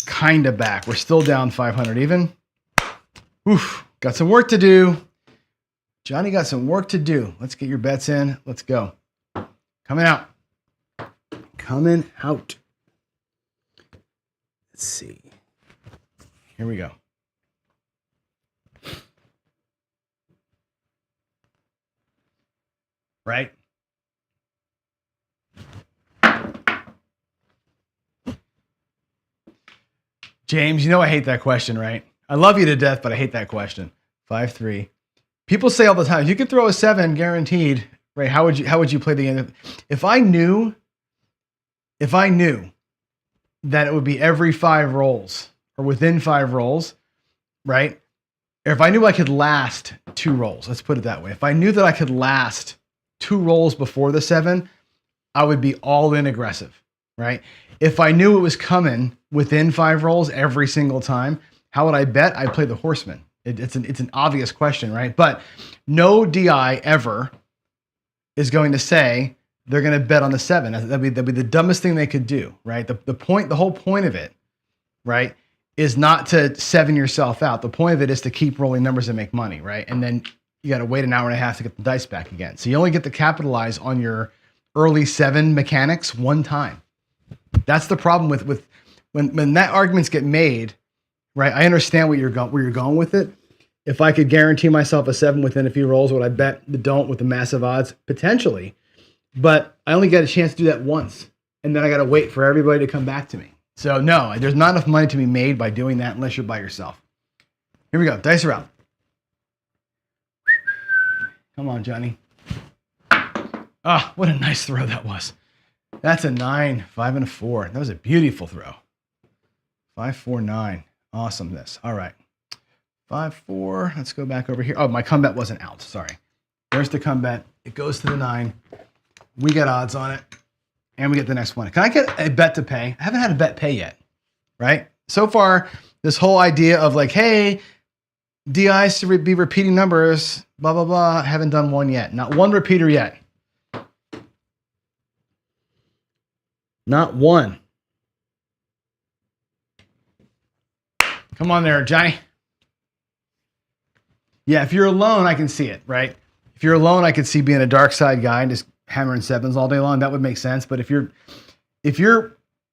kind of back. We're still down 500 even. Oof, got some work to do. Johnny got some work to do. Let's get your bets in. Let's go. Coming out. Coming out. Let's see. Here we go. Right? James, you know I hate that question, right? I love you to death, but I hate that question. 5-3. People say all the time, you could throw a 7 guaranteed, right? How would you play the game? If I knew that it would be every 5 rolls or within 5 rolls, right? Or if I knew I could last 2 rolls, let's put it that way. If I knew that I could last 2 rolls before the 7, I would be all in aggressive, right? If I knew it was coming within 5 rolls every single time, how would I bet? I'd play the horseman. It's an obvious question, right? But no DI ever is going to say they're going to bet on the 7. That'd be the dumbest thing they could do, right? The whole point of it, right, is not to 7 yourself out. The point of it is to keep rolling numbers and make money, right? And then you got to wait an hour and a half to get the dice back again. So you only get to capitalize on your early 7 mechanics one time. That's the problem with when that arguments get made, right? I understand where you're going with it. If I could guarantee myself a 7 within a few rolls, would I bet the don't with the massive odds? Potentially. But I only get a chance to do that once. And then I got to wait for everybody to come back to me. So no, there's not enough money to be made by doing that unless you're by yourself. Here we go. Dice are out. Come on, Johnny. Ah, what a nice throw that was. That's a 9, 5, and a 4. That was a beautiful throw. 5, 4, 9. Awesomeness. All right. 5, 4. Let's go back over here. Oh, my comeback wasn't out. Sorry. There's the comeback. It goes to the 9. We get odds on it. And we get the next one. Can I get a bet to pay? I haven't had a bet pay yet. Right? So far, this whole idea of like, hey, DIs to be repeating numbers, blah, blah, blah. Haven't done one yet. Not one repeater yet. Not one. Come on there, Johnny. Yeah, if you're alone, I can see it, right? If you're alone, I could see being a dark side guy and just hammering 7s all day long. That would make sense. But if you're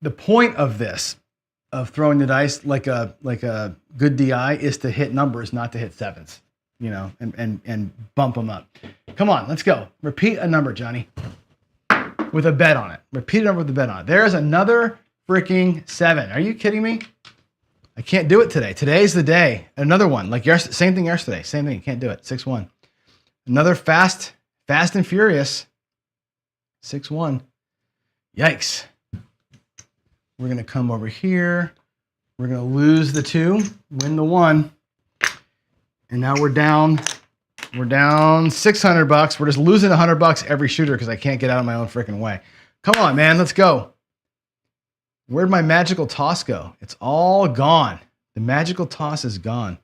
the point of this of throwing the dice like a good DI is to hit numbers, not to hit sevens, you know, and bump them up. Come on, let's go. Repeat a number, Johnny, with a bet on it. Repeat a number with a bet on it. There's another freaking 7. Are you kidding me? I can't do it today. Today's the day. Another one, like same thing yesterday. Same thing. Can't do it. 6-1. Another fast and furious 6-1. Yikes. We're going to come over here. We're going to lose the 2, win the 1. And now we're down $600. We're just losing $100 every shooter because I can't get out of my own freaking way. Come on, man. Let's go. Where'd my magical toss go? It's all gone. The magical toss is gone.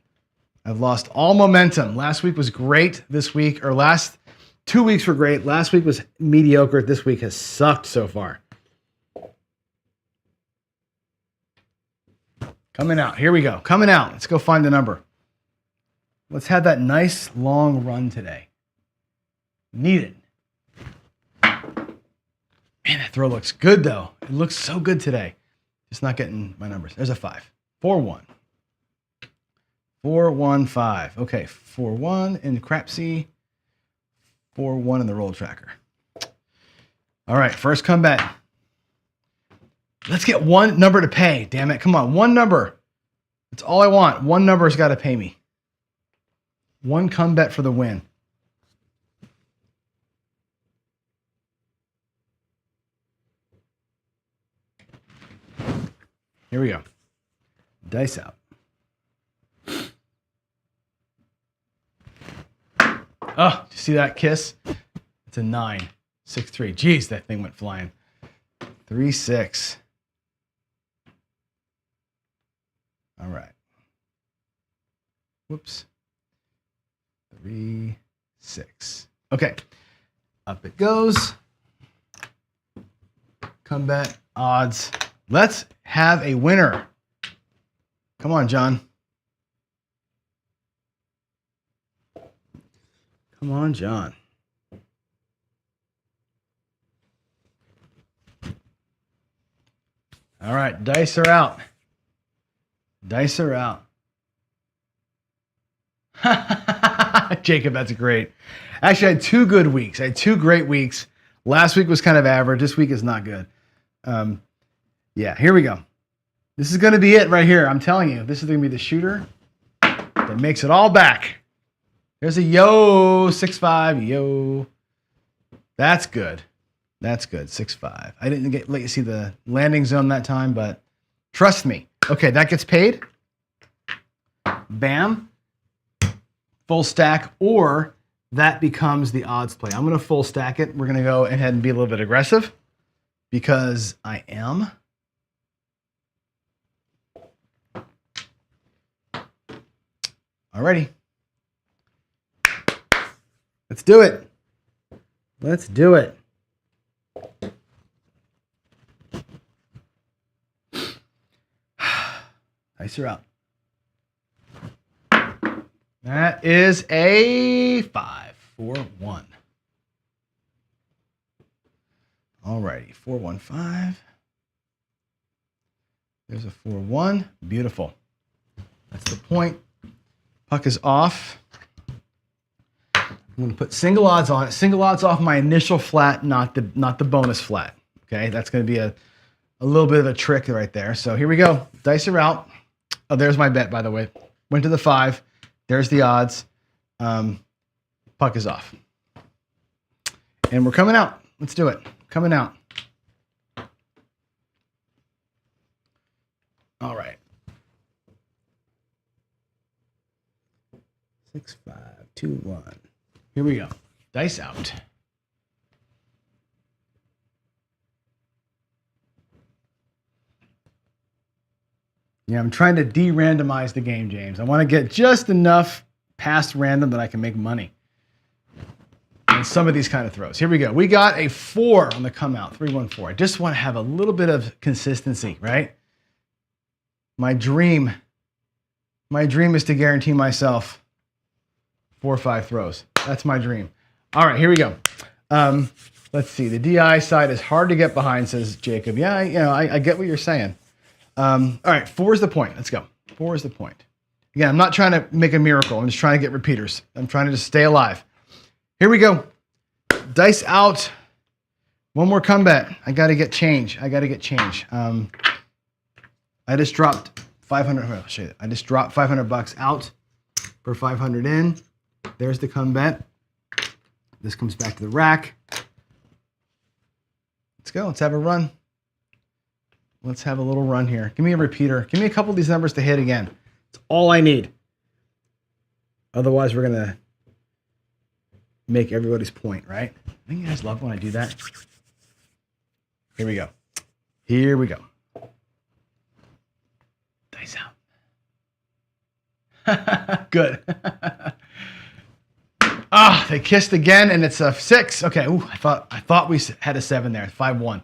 I've lost all momentum. Last week was great. This week, or last 2 weeks were great. Last week was mediocre. This week has sucked so far. Coming out. Here we go. Coming out. Let's go find the number. Let's have that nice long run today. Need it. Man, that throw looks good, though. It looks so good today. Just not getting my numbers. There's a 5. 4-1. 4-1-5. Okay, 4-1 in Crapsy. 4-1 in the roll tracker. All right, first comeback. Let's get one number to pay. Damn it. Come on, one number. That's all I want. One number's got to pay me. One come bet for the win. Here we go. Dice out. Oh, you see that kiss? It's a 9. 6-3. Jeez, that thing went flying. 3-6. All right. Whoops. 3-6. Okay. Up it goes. Comeback odds. Let's have a winner. Come on, John. Come on, John. All right, dice are out. Dice are out. Jacob, that's great. Actually, I had 2 good weeks. I had 2 great weeks. Last week was kind of average. This week is not good. Yeah, here we go. This is going to be it right here. I'm telling you, this is going to be the shooter that makes it all back. There's a yo, 6-5, yo. That's good. That's good, 6-5. I didn't let you see the landing zone that time, but trust me. Okay, that gets paid. Bam. Full stack, or that becomes the odds play. I'm going to full stack it. We're going to go ahead and be a little bit aggressive because I am. Alrighty. Let's do it. Let's do it. Dice are out. That is a 5. 4-1. Alrighty. 4-1-5. There's a 4-1. Beautiful. That's the point. Puck is off. I'm going to put single odds on it. Single odds off my initial flat, not the bonus flat. Okay, that's going to be a little bit of a trick right there. So here we go. Dice are out. Oh, there's my bet, by the way. Went to the 5. There's the odds. Puck is off. And we're coming out. Let's do it. Coming out. All right. 6, 5, 2, 1. Here we go. Dice out. Yeah, I'm trying to de-randomize the game, James. I want to get just enough past random that I can make money. And some of these kind of throws. Here we go. We got a 4 on the come out. 3-1-4. I just want to have a little bit of consistency, right? My dream is to guarantee myself 4 or 5 throws. That's my dream. All right, here we go. Let's see. The DI side is hard to get behind, says Jacob. Yeah, I get what you're saying. All right, 4 is the point. Let's go. 4 is the point. Again, I'm not trying to make a miracle. I'm just trying to get repeaters. I'm trying to just stay alive. Here we go. Dice out. One more comeback. I got to get change. I just dropped 500. I'll show you that. I just dropped $500 out for 500 in. There's the comeback. This comes back to the rack. Let's go. Let's have a run. Let's have a little run here. Give me a repeater. Give me a couple of these numbers to hit again. It's all I need. Otherwise, we're going to make everybody's point, right? I think you guys love when I do that. Here we go. Here we go. Dice out. Good. Ah, they kissed again, and it's a 6. Okay. Ooh, I thought we had a 7 there. 5-1.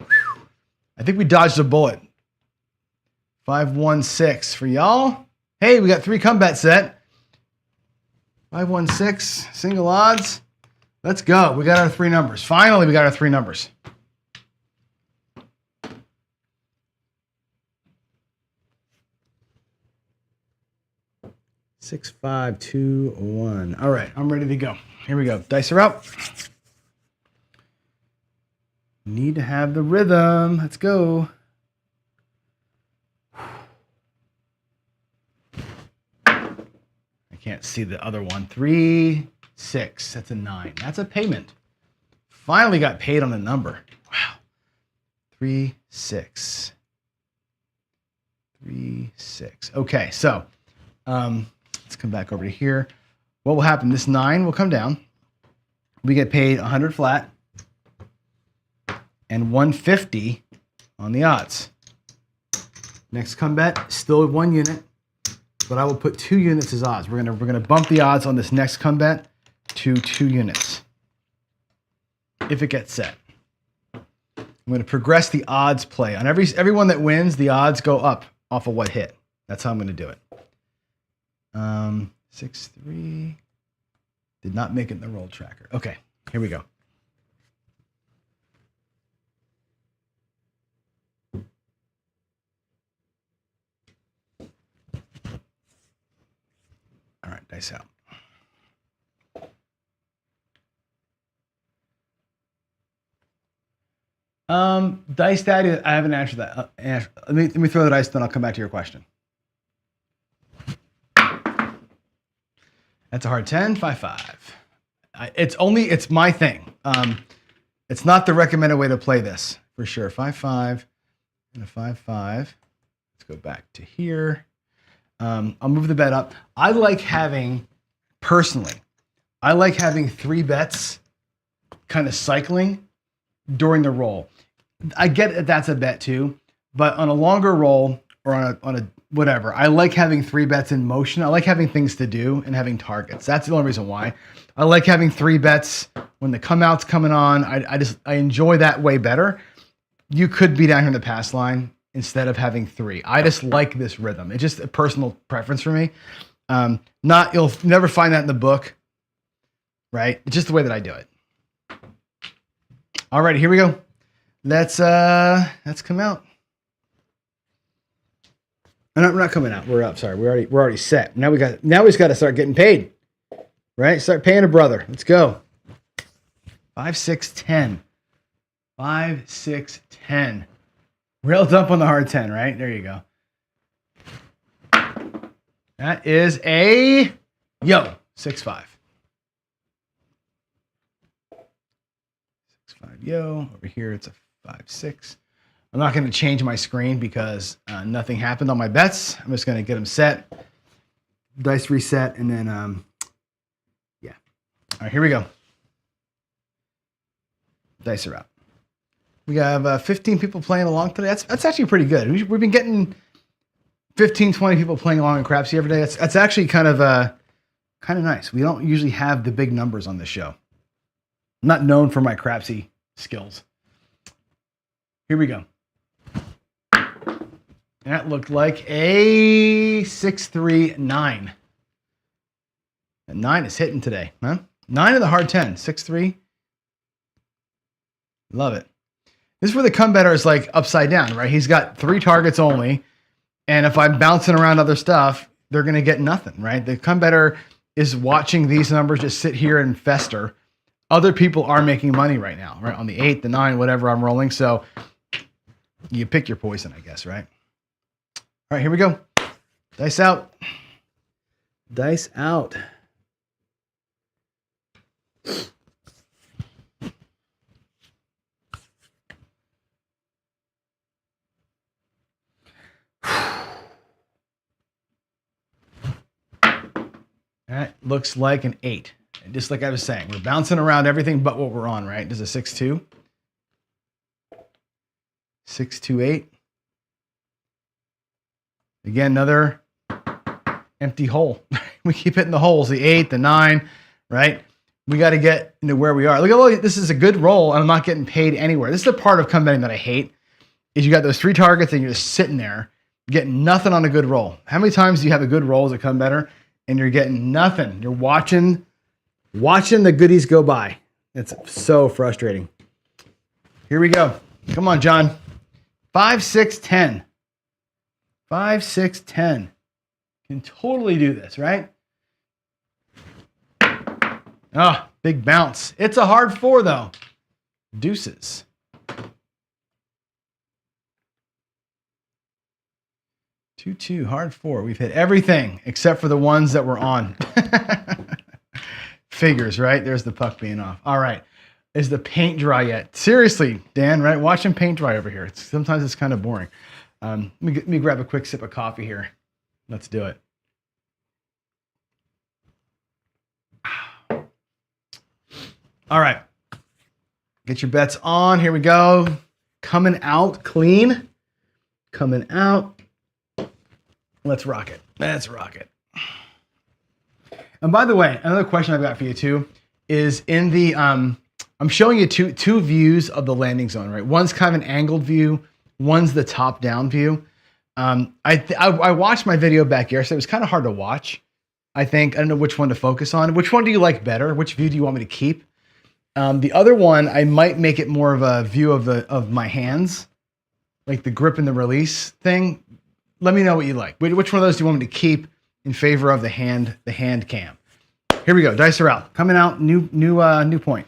I think we dodged a bullet. 5-1-6 for y'all. Hey, we got 3 comeback set. 5-1-6 single odds. Let's go. We got our 3 numbers. Finally, we got our 3 numbers. Six, 5, 2, 1. All right, I'm ready to go. Here we go. Dice are out. Need to have the rhythm. Let's go. I can't see the other one. 3, 6. That's a 9. That's a payment. Finally got paid on a number. Wow. 3, 6. 3, 6. Okay, so let's come back over to here. What will happen? This 9 will come down. We get paid 100 flat and 150 on the odds. Next come bet, still 1 unit, but I will put 2 units as odds. We're gonna bump the odds on this next come bet to 2 units if it gets set. I'm gonna progress the odds play on everyone that wins. The odds go up off of what hit. That's how I'm gonna do it. 6, 3. Did not make it in the roll tracker. Okay, here we go. All right, dice out. Dice Daddy, I haven't answered that. Let me throw the dice, then I'll come back to your question. That's a hard 10, 5-5. It's my thing. It's not the recommended way to play this, for sure. 5-5 and a 5-5. Let's go back to here. I'll move the bet up. I like having 3 bets kind of cycling during the roll. I get that that's a bet too, but on a longer roll or on a whatever, I like having 3 bets in motion. I like having things to do and having targets. That's the only reason why. I like having 3 bets when the come out's coming on. I enjoy that way better. You could be down here in the pass line instead of having 3. I just like this rhythm. It's just a personal preference for me. You'll never find that in the book, right? It's just the way that I do it. All right, here we go. Let's come out. No, we're not coming out. We're up. Sorry, we're already set. Now we just got to start getting paid, right? Start paying a brother. Let's go. 5, 6, 10. 5, 6, 10. Railed up on the hard 10, right? There you go. That is a 6-5. 6-5 over here. It's a 5-6. I'm not going to change my screen because nothing happened on my bets. I'm just going to get them set. Dice reset, and then, yeah. All right, here we go. Dice are out. We have 15 people playing along today. That's actually pretty good. We've been getting 15, 20 people playing along in Crapsy every day. That's actually kind of nice. We don't usually have the big numbers on this show. I'm not known for my Crapsy skills. Here we go. That looked like a 6-3-9. And 9 is hitting today, huh? 9 of the hard 10. 6-3. Love it. This is where the come better is like upside down, right? He's got 3 targets only. And if I'm bouncing around other stuff, they're going to get nothing, right? The come better is watching these numbers just sit here and fester. Other people are making money right now, right? On the 8, the 9, whatever I'm rolling. So you pick your poison, I guess, right? All right, here we go. Dice out. Dice out. That looks like an 8. And just like I was saying, we're bouncing around everything but what we're on, right? Does a 6-2? 6-2-8. Again, another empty hole. We keep hitting the holes, the 8, the 9, right? We got to get into where we are. Look, oh, this is a good roll, and I'm not getting paid anywhere. This is the part of come betting that I hate, is you got those 3 targets, and you're just sitting there, getting nothing on a good roll. How many times do you have a good roll as a come better, and you're getting nothing? You're watching the goodies go by. It's so frustrating. Here we go. Come on, John. 5, 6, 10. 5, 6, 10. Can totally do this, right? Oh, big bounce. It's a hard 4, though. Deuces. Two, hard 4. We've hit everything except for the ones that we're on. Figures, right? There's the puck being off. All right. Is the paint dry yet? Seriously, Dan, right? Watching paint dry over here. Sometimes it's kind of boring. Let me grab a quick sip of coffee here. Let's do it. All right. Get your bets on. Here we go. Coming out clean. Coming out. Let's rock it. Let's rock it. And by the way, another question I've got for you too is in the, I'm showing you two views of the landing zone, right? One's kind of an angled view. One's the top down view. I watched my video back here, so it was kind of hard to watch. I don't know which one to focus on. Which one do you like better? Which view do you want me to keep? The other one, I might make it more of a view of my hands, like the grip and the release thing. Let me know what you like. Which one of those do you want me to keep in favor of the hand cam? Here we go. Dice are out. Coming out. New point.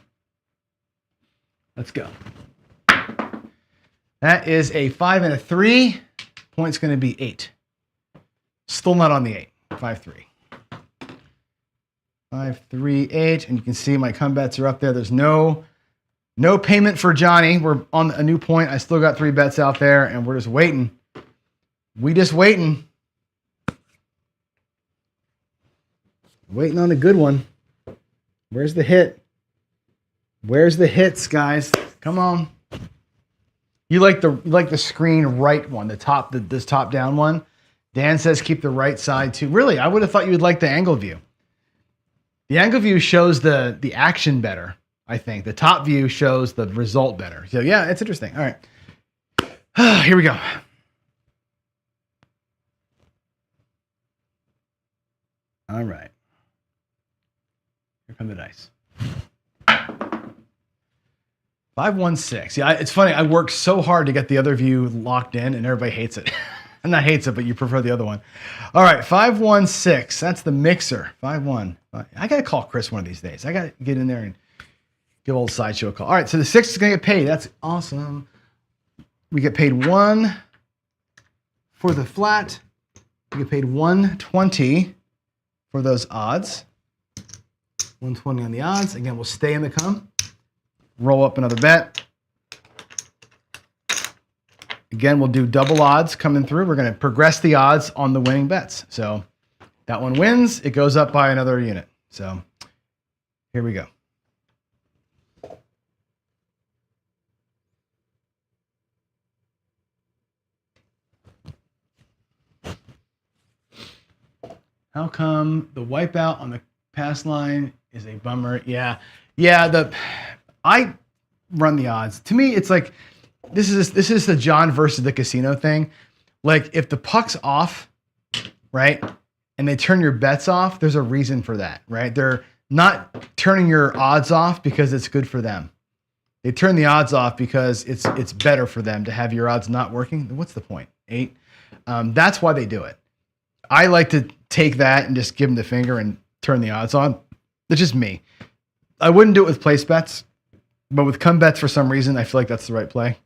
Let's go. That is a 5 and a 3. Point's going to be 8. Still not on the 8. 5-3. 5-3-8, and you can see my come bets are up there. There's no payment for Johnny. We're on a new point. I still got 3 bets out there, and we're just waiting. We just waiting. Waiting on a good one. Where's the hit? Where's the hits, guys? Come on. You like the screen right one, this top down one. Dan says keep the right side too. Really, I would have thought you would like the angle view. The angle view shows the action better, I think. The top view shows the result better. So yeah, it's interesting. All right. Here we go. All right. Here come the dice. 5-1-6. Yeah, it's funny. I worked so hard to get the other view locked in, and everybody hates it. And not hates it, but you prefer the other one. All right, 5-1-6. That's the mixer. 5-1. I got to call Chris one of these days. I got to get in there and give old Sideshow a call. All right, so the 6 is going to get paid. That's awesome. We get paid 1 for the flat. We get paid 120 for those odds. 120 on the odds. Again, we'll stay in the come. Roll up another bet. Again, we'll do double odds coming through. We're going to progress the odds on the winning bets. So that one wins. It goes up by another unit. So here we go. How come the wipeout on the pass line is a bummer? Yeah. I run the odds. To me, it's like this is the John versus the casino thing. Like if the puck's off, right, and they turn your bets off, there's a reason for that, right? They're not turning your odds off because it's good for them. They turn the odds off because it's better for them to have your odds not working. What's the point? 8. That's why they do it. I like to take that and just give them the finger and turn the odds on. That's just me. I wouldn't do it with place bets, but with come bets, for some reason, I feel like that's the right play.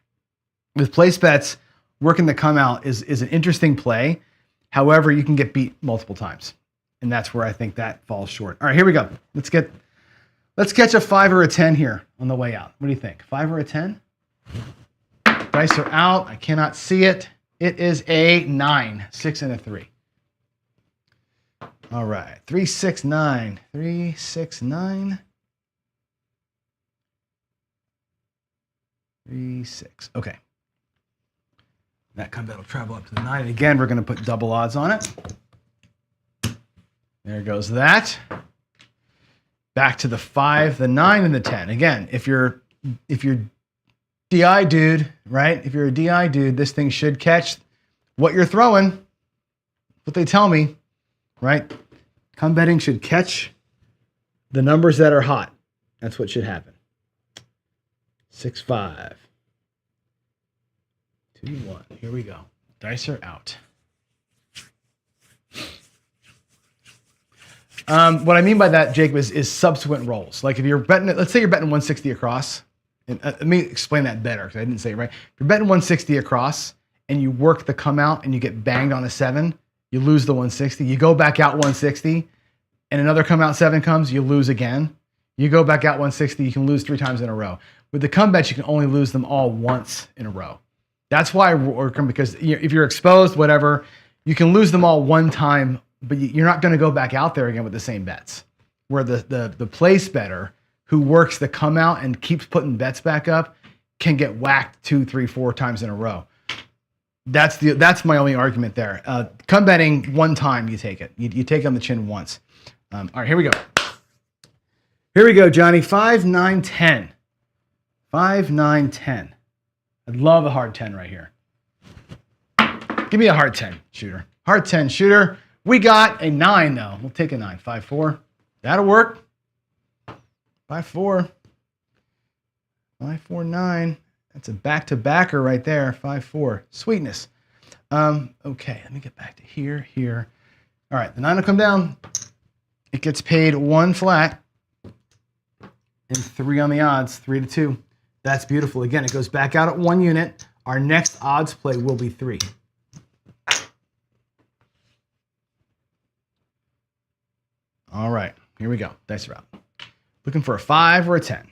With place bets, working the come out is an interesting play. However, you can get beat multiple times. And that's where I think that falls short. All right, here we go. Let's catch a 5 or a 10 here on the way out. What do you think? 5 or a 10? Dice are out. I cannot see it. It is a 9, 6 and a 3. All right, 3, 6, 9. 3, 6, 9. 3, 6. Okay. That come bet will travel up to the 9. And again, we're going to put double odds on it. There goes that. Back to the 5, the 9, and the 10. Again, if you're DI dude, right? If you're a DI dude, this thing should catch what you're throwing. What they tell me, right? Come betting should catch the numbers that are hot. That's what should happen. 6, 5. 2, 1. Here we go. Dice are out. What I mean by that, Jacob, is subsequent rolls. Like if you're betting, let's say you're betting 160 across. And let me explain that better because I didn't say it right. If you're betting 160 across and you work the come out and you get banged on a 7, you lose the 160. You go back out 160 and another come out 7 comes, you lose again. You go back out 160, you can lose 3 times in a row. With the come bets, you can only lose them all once in a row. That's why I work them, because if you're exposed, whatever, you can lose them all one time, but you're not going to go back out there again with the same bets. Where the place better who works the come out and keeps putting bets back up can get whacked 2, 3, 4 times in a row. That's my only argument there. Come betting one time, you take it. You take it on the chin once. All right, here we go. Here we go, Johnny. 5, 9, 10. 5, 9, 10. I'd love a hard 10 right here. Give me a hard 10, shooter. Hard 10, shooter. We got a 9, though. We'll take a 9. 5, 4. That'll work. 5, 4. 5, 4, 9. That's a back-to-backer right there. 5, 4. Sweetness. Okay, let me get back to here. All right, the 9 will come down. It gets paid 1 flat and 3 on the odds, 3 to 2. That's beautiful. Again, it goes back out at 1 unit. Our next odds play will be 3. All right, here we go. Dice are out. Looking for a 5 or a 10.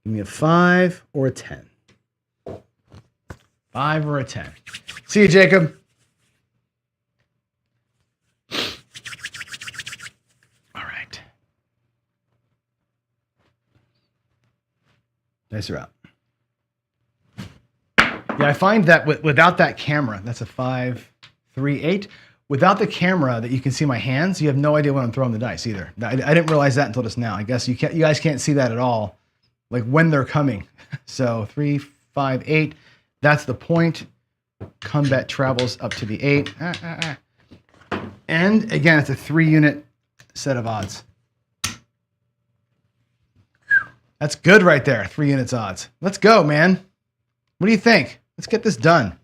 Give me a 5 or a 10. 5 or a 10. See you, Jacob. All right. Dice are out. Yeah, I find that without that camera, that's a 5, 3, 8. Without the camera that you can see my hands, you have no idea when I'm throwing the dice either. I didn't realize that until just now. I guess you guys can't see that at all, like when they're coming. So 3, 5, 8. That's the point. Come bet travels up to the 8. And again, it's a 3-unit set of odds. That's good right there. 3 units odds. Let's go, man. What do you think? Let's get this done.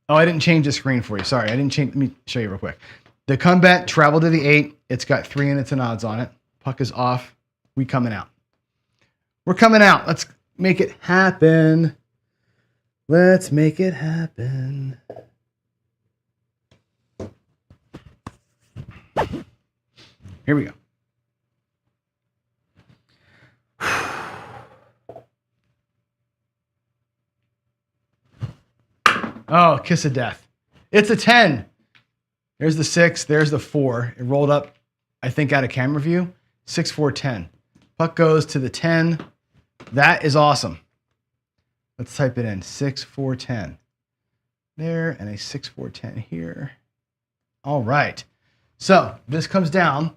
Oh, I didn't change the screen for you. Sorry, I didn't change. Let me show you real quick. The come bet travel to the 8. It's got 3 units and odds on it. Puck is off. We coming out. We're coming out. Let's make it happen. Let's make it happen. Here we go. Oh, kiss of death. It's a 10. There's the 6. There's the 4. It rolled up, I think, out of camera view. 6, 4, 10. Puck goes to the 10. That is awesome. Let's type it in. 6, 4, 10. There, and a 6, 4, 10 here. All right. So this comes down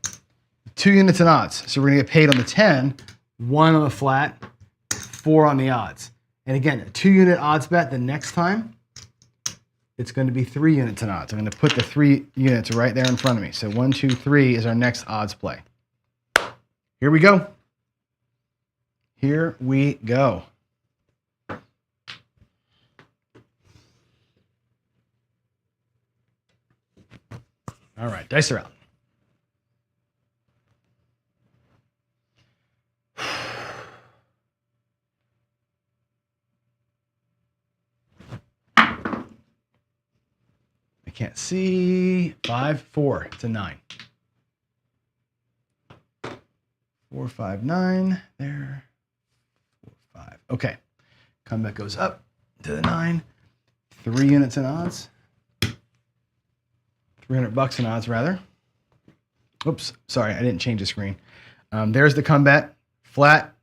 2 units in odds. So we're going to get paid on the 10, 1 on the flat, 4 on the odds. And again, a 2-unit odds bet the next time. It's going to be 3 units in odds. I'm going to put the 3 units right there in front of me. So 1, 2, 3 is our next odds play. Here we go. Here we go. All right, dice are out. I can't see. 5, 4. It's a 9. 4, 5, 9. There. 4, 5. Okay. Comeback goes up to the 9. 3 units in odds. $300 in odds, rather. Oops, sorry, I didn't change the screen. There's the comeback, flat,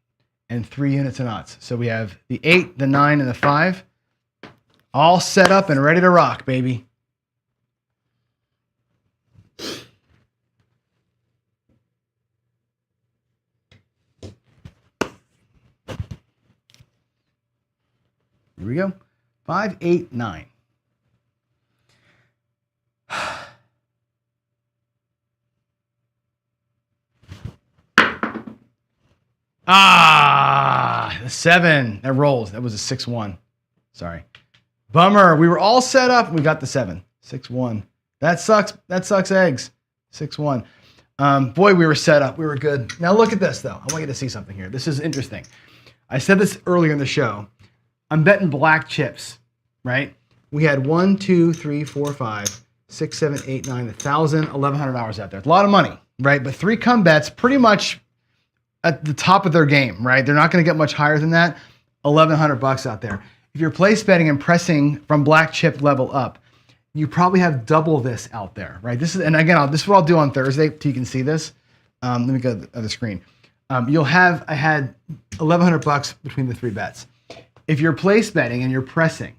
and 3 units in odds. So we have the 8, the 9, and the 5, all set up and ready to rock, baby. Here we go. 5, 8, 9. The 7. That rolls. That was a 6-1. Sorry. Bummer. We were all set up. We got the 7. 6-1. That sucks. That sucks eggs. 6-1. Boy, we were set up. We were good. Now look at this, though. I want you to see something here. This is interesting. I said this earlier in the show. I'm betting black chips, right? We had 1, 2, 3, 4, 5, 6, 7, 8, 9, 1,000, $1,100 out there. It's a lot of money, right? But 3 come bets pretty much at the top of their game, right? They're not going to get much higher than that. $1,100 out there. If you're place betting and pressing from black chip level up, you probably have double this out there, right? This is, and again, this is what I'll do on Thursday so you can see this. Let me go to the other screen. I had $1,100 between the 3 bets. If you're place betting and you're pressing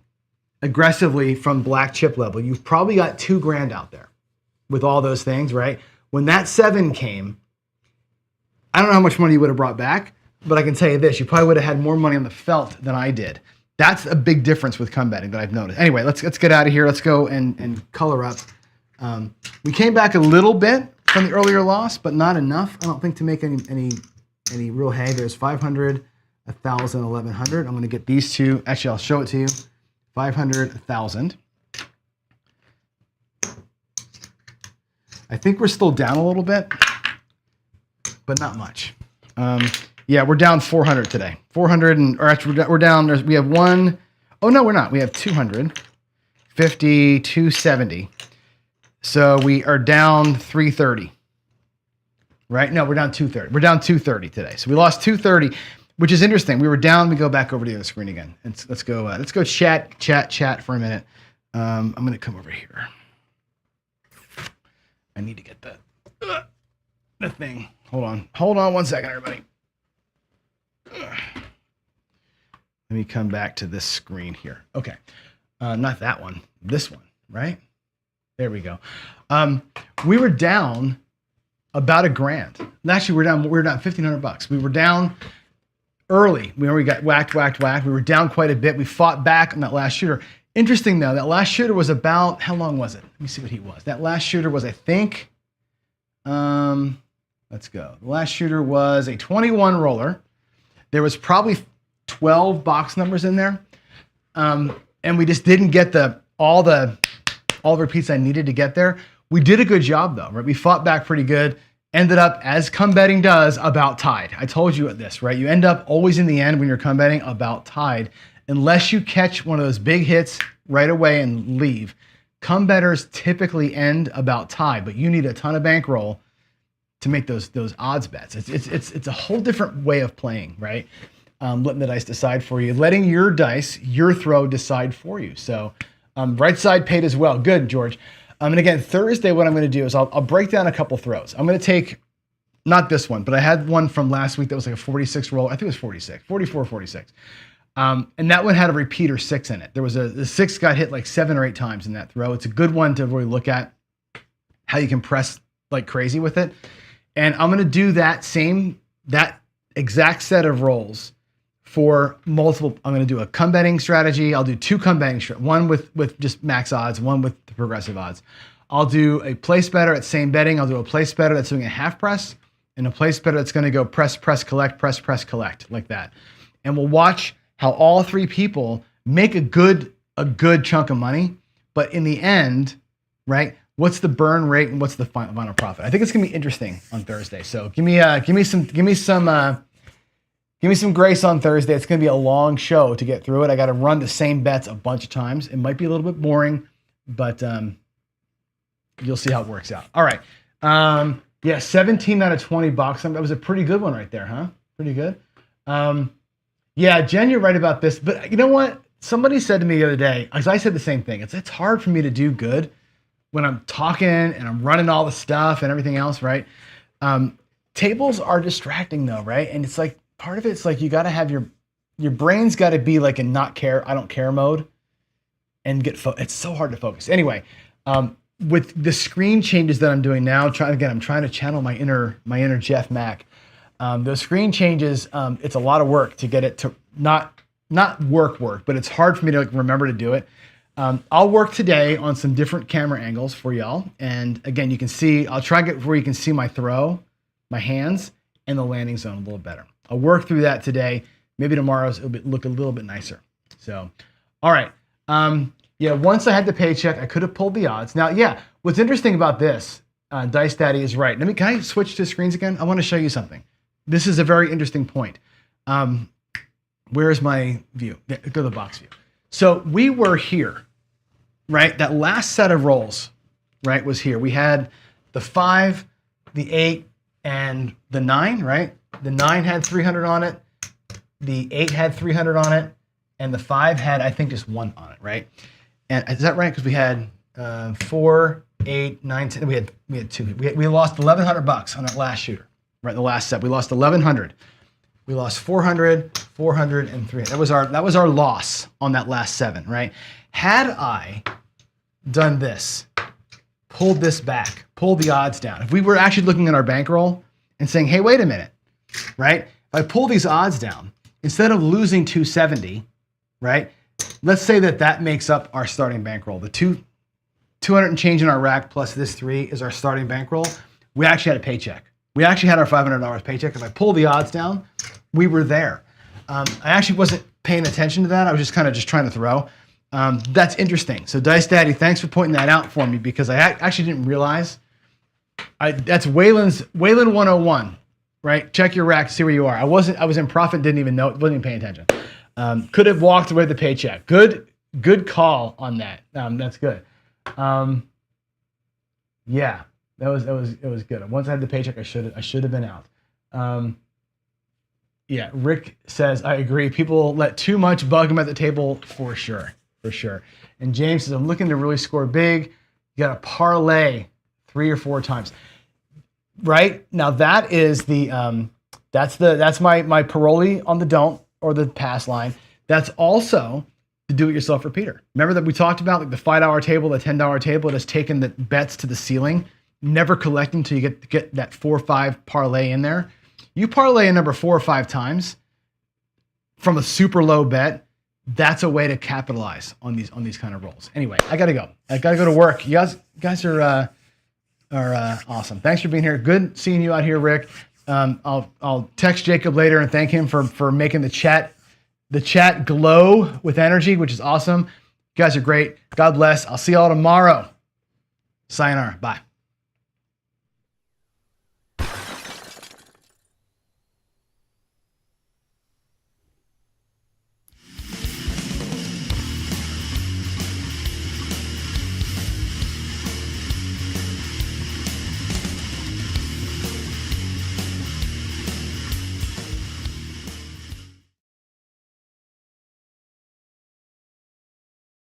aggressively from black chip level, you've probably got $2,000 out there with all those things, right? When that 7 came, I don't know how much money you would have brought back, but I can tell you this, you probably would have had more money on the felt than I did. That's a big difference with come betting that I've noticed. Anyway, let's get out of here. Let's go and color up. We came back a little bit from the earlier loss, but not enough, I don't think, to make any real hay. There's 500, 1,000, 1,100. I'm going to get these two. Actually, I'll show it to you. 500, 1,000. I think we're still down a little bit, but not much. Yeah, we're down 400 today. 400, or actually we're down, we have one, oh no, we're not. We have 200, 50, 270. So we are down 330, right? No, we're down 230. We're down 230 today. So we lost 230, which is interesting. We were down, we go back over to the other screen again. And let's go chat for a minute. I'm going to come over here. I need to get the thing. Hold on 1 second, everybody. Let me come back to this screen here. Okay. Not that one, this one, right? There we go. We were down about $1,000. Actually, we're down $1,500. We were down early. We got whacked. We were down quite a bit. We fought back on that last shooter. Interesting though, that last shooter was about, how long was it? Let me see what he was. That last shooter was, I think, let's go. The last shooter was a 21 roller. There was probably 12 box numbers in there. And we just didn't get all the repeats I needed to get there. We did a good job though, right? We fought back pretty good. Ended up, as come betting does, about tied. I told you this, right? You end up always in the end when you're come betting about tied, unless you catch one of those big hits right away and leave. Come bettors typically end about tied, but you need a ton of bankroll to make those odds bets. It's a whole different way of playing, right? Letting the dice decide for you, letting your dice, your throw decide for you. So right side paid as well. Good, George. And again, Thursday, what I'm going to do is I'll break down a couple throws. I'm going to take, not this one, but I had one from last week that was like a 46 roll. I think it was 46, 44, 46. And that one had a repeater 6 in it. There was the 6 got hit like 7 or 8 times in that throw. It's a good one to really look at how you can press like crazy with it. And I'm going to do that exact set of rolls for multiple. I'm going to do a come betting strategy. I'll do 2 come betting, one with just max odds, one with the progressive odds. I'll do a place better at same betting. I'll do a place better that's doing a half press, and a place better that's going to go press, collect, press, collect, like that. And we'll watch how all 3 people make a good chunk of money, but in the end, right, what's the burn rate and what's the final profit. I think it's gonna be interesting on Thursday. So give me some grace on Thursday. It's gonna be a long show to get through it. I got to run the same bets a bunch of times. It might be a little bit boring, but you'll see how it works out. All right. Yeah, 17 out of 20 box. That was a pretty good one right there, huh? Pretty good. Yeah, Jen, you're right about this. But you know what? Somebody said to me the other day, as I said the same thing. It's hard for me to do good when I'm talking and I'm running all the stuff and everything else, right? Tables are distracting though, right? And it's like part of it's like you got to have your brain's got to be like in I don't care mode, and it's so hard to focus. Anyway, with the screen changes that I'm doing now, I'm trying to channel my inner Jeff Mack. Those screen changes, it's a lot of work to get it to not work, but it's hard for me to remember to do it. I'll work today on some different camera angles for y'all. And again, you can see, I'll try to get where you can see my throw, my hands, and the landing zone a little better. I'll work through that today. Maybe tomorrow's it'll look a little bit nicer. So, all right. Yeah, once I had the paycheck, I could have pulled the odds. Now, yeah, what's interesting about this, Dice Daddy is right. Can I switch to screens again? I want to show you something. This is a very interesting point. Where's my view? Go to the box view. So we were here, right? That last set of rolls, right, was here. We had the 5, the 8, and the 9, right? The 9 had 300 on it. The 8 had 300 on it. And the 5 had, I think, just 1 on it, right? And is that right? Because we had 4, 8, 9, 10. We had 2. We lost $1,100 on that last shooter, right? The last set. We lost 1,100. We lost 400, 400, and 300. That was our loss on that last 7, right? Had I done this, pulled this back, pulled the odds down, if we were actually looking at our bankroll and saying, hey, wait a minute, right? If I pull these odds down, instead of losing 270, right? Let's say that makes up our starting bankroll. The 200 and change in our rack plus this 3 is our starting bankroll. We actually had a paycheck. We actually had our $500 paycheck. If I pull the odds down, we were there. I actually wasn't paying attention to that. I was just trying to throw. That's interesting. So Dice Daddy, thanks for pointing that out for me because I actually didn't realize. That's Waylon 101, right? Check your rack, see where you are. I was in profit, didn't even know, wasn't even paying attention. Could have walked away with the paycheck. Good call on that. That's good. Yeah, it was good. Once I had the paycheck, I should have been out. Yeah, Rick says, I agree. People let too much bug them at the table for sure. And James says, I'm looking to really score big. You got to parlay 3 or 4 times. Right? Now that is that's my parole on the don't or the pass line. That's also the do-it-yourself repeater. Remember that we talked about like the $5 table, the $10 table. It has taken the bets to the ceiling, never collecting until you get that 4 or 5 parlay in there. You parlay a number 4 or 5 times from a super low bet. That's a way to capitalize on these kind of rolls. Anyway, I gotta go. I gotta go to work. You guys are awesome. Thanks for being here. Good seeing you out here, Rick. I'll text Jacob later and thank him for making the chat glow with energy, which is awesome. You guys are great. God bless. I'll see y'all tomorrow. Sayonara. Bye.